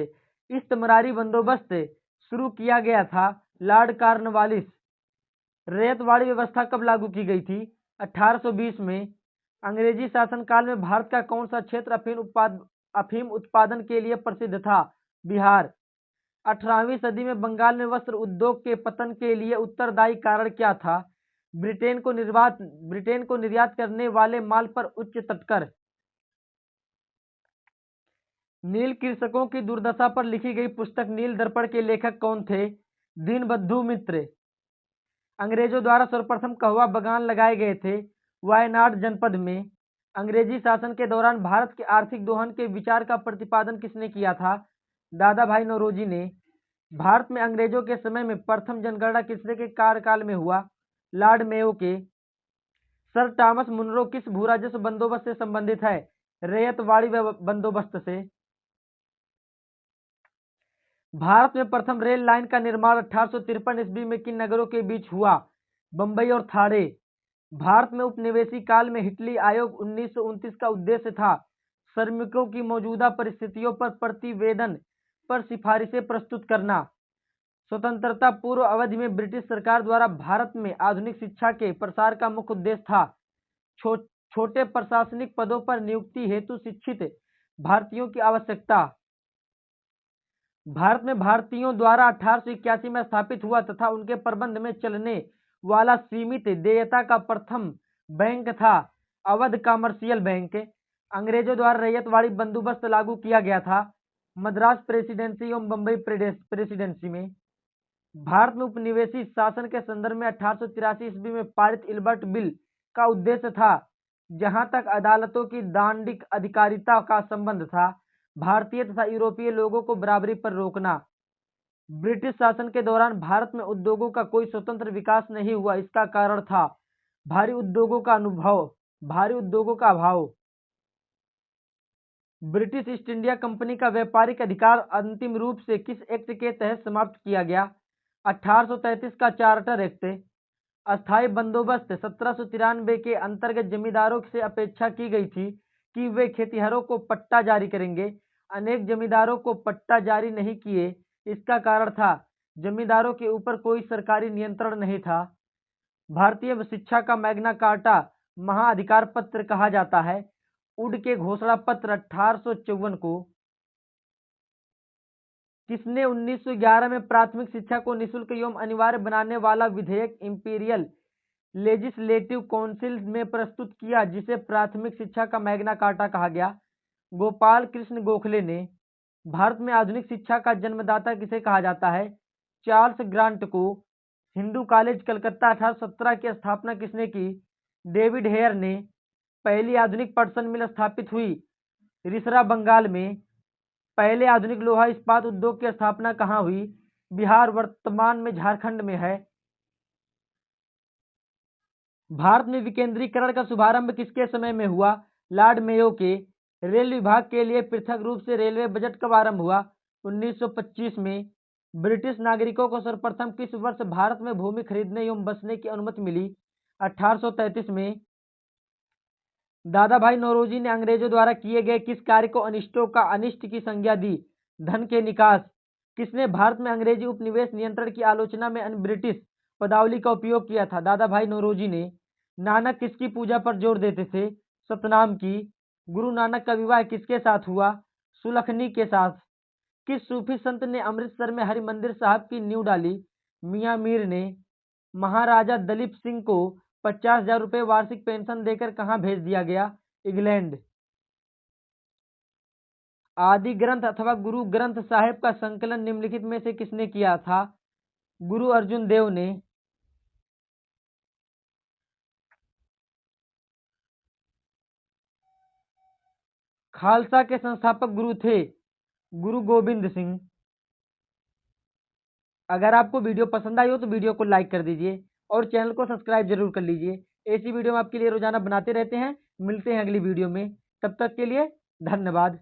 इस्तमरारी बंदोबस्त शुरू किया गया था? Lord Cornwallis. रैयतवाड़ी व्यवस्था कब लागू की गई थी? 1820 में। अंग्रेजी शासनकाल में भारत का कौन सा क्षेत्र अफीम उत्पादन के लिए प्रसिद्ध था? बिहार। 18वीं सदी में बंगाल में वस्त्र उद्योग के पतन के लिए उत्तरदायी कारण क्या था? ब्रिटेन को निर्यात करने वाले माल पर उच्च तटकर। नील कृषकों की दुर्दशा पर लिखी गई पुस्तक नील दर्पण के लेखक कौन थे? दीनबंधु मित्र। अंग्रेजों द्वारा सर्वप्रथम कहवा बगान लगाए गए थे? वायनाड जनपद में। अंग्रेजी शासन के दौरान भारत के आर्थिक दोहन के विचार का प्रतिपादन किसने किया था? दादा भाई नौरोजी ने। भारत में अंग्रेजों के समय में प्रथम जनगणना किसने के कार्यकाल में हुआ? लॉर्ड मेयो के। सर थॉमस मुनरो किस भूराजस्व बंदोबस्त से संबंधित है? रैयतवाड़ी बंदोबस्त से। भारत में प्रथम रेल लाइन का निर्माण 1853 ईस्वी में किन नगरों के बीच हुआ? बंबई और थाने। भारत में उपनिवेशी काल में हिटली आयोग 1929 का उद्देश्य था श्रमिकों की मौजूदा परिस्थितियों पर प्रतिवेदन पर सिफारिशें प्रस्तुत करना। स्वतंत्रता पूर्व अवधि में ब्रिटिश सरकार द्वारा भारत में आधुनिक शिक्षा के प्रसार का मुख्य उद्देश्य था छोटे प्रशासनिक पदों पर नियुक्ति हेतु शिक्षित भारतीयों की आवश्यकता। भारत में भारतीयों द्वारा 1881 में स्थापित हुआ तथा उनके प्रबंध में चलने वाला सीमित देयता का प्रथम बैंक था अवध कमर्शियल बैंक। अंग्रेजों द्वारा रैयतवाड़ी बंदोबस्त लागू किया गया था मद्रास प्रेसिडेंसी एवं बंबई प्रेसिडेंसी में। भारत में उपनिवेशी शासन के संदर्भ में 1883 ईस्वी में पारित इल्बर्ट बिल का उद्देश्य था जहां तक अदालतों की दांडिक अधिकारिता का संबंध था भारतीय तथा यूरोपीय लोगों को बराबरी पर रोकना। ब्रिटिश शासन के दौरान भारत में उद्योगों का कोई स्वतंत्र विकास नहीं हुआ। इसका कारण था भारी उद्योगों का अभाव। ब्रिटिश ईस्ट इंडिया कंपनी का व्यापारिक अधिकार अंतिम रूप से किस एक्ट के तहत समाप्त किया गया? 1833 का चार्टर एक्ट। अस्थायी बंदोबस्त 1793 के अंतर्गत जमींदारों से अपेक्षा की गई थी कि वे खेतिहरों को पट्टा जारी करेंगे। अनेक जमींदारों को पट्टा जारी नहीं किए। इसका कारण था जमींदारों के ऊपर कोई सरकारी नियंत्रण नहीं था। भारतीय शिक्षा का मैग्ना कार्टा महाअधिकार पत्र कहा जाता है। उड के घोषणा पत्र 1854 को। किसने 1911 में प्राथमिक शिक्षा को निःशुल्क एवं अनिवार्य बनाने वाला विधेयक इंपीरियल लेजिस्लेटिव काउंसिल में प्रस्तुत किया जिसे प्राथमिक शिक्षा का मैग्ना कार्टा कहा गया? गोपाल कृष्ण गोखले ने। भारत में आधुनिक शिक्षा का जन्मदाता किसे कहा जाता है? चार्ल्स ग्रांट को। हिंदू कॉलेज कलकत्ता 1817 की स्थापना किसने की? डेविड हेयर ने। पहली आधुनिक पटसन मिल स्थापित हुई रिसरा बंगाल में। पहले आधुनिक लोहा इस्पात उद्योग की स्थापना कहाँ हुई? बिहार वर्तमान में झारखंड में है। भारत में विकेंद्रीकरण का शुभारंभ किसके समय में हुआ? लॉर्ड मेयो के। रेल विभाग के लिए पृथक रूप से रेलवे बजट कब आरंभ हुआ? 1925 में। ब्रिटिश नागरिकों को सर्वप्रथम किस वर्ष भारत में भूमि खरीदने एवं बसने की अनुमति मिली? 1833 में। दादा भाई नौरोजी ने अंग्रेजों द्वारा किए गए किस कार्य को अनिष्टों का अनिष्ट की संज्ञा दी? धन के निकास। किसने भारत में अंग्रेजी उपनिवेश नियंत्रण की आलोचना में ब्रिटिश पदावली का उपयोग किया था? दादा भाई नौरोजी ने। नानक किसकी पूजा पर जोर देते थे? सतनाम की। गुरु नानक का विवाह किसके साथ हुआ? सुलखनी के साथ। किस सूफी संत ने अमृतसर में हरिमंदिर साहब की नींव डाली? मियां मीर ने। महाराजा दलीप सिंह को 50,000 रुपये वार्षिक पेंशन देकर कहाँ भेज दिया गया? इंग्लैंड। आदि ग्रंथ अथवा गुरु ग्रंथ साहिब का संकलन निम्नलिखित में से किसने किया था? गुरु अर्जुन देव ने। खालसा के संस्थापक गुरु थे गुरु गोविंद सिंह। अगर आपको वीडियो पसंद आई हो तो वीडियो को लाइक कर दीजिए और चैनल को सब्सक्राइब जरूर कर लीजिए। ऐसी वीडियो हम आपके लिए रोजाना बनाते रहते हैं। मिलते हैं अगली वीडियो में, तब तक के लिए धन्यवाद।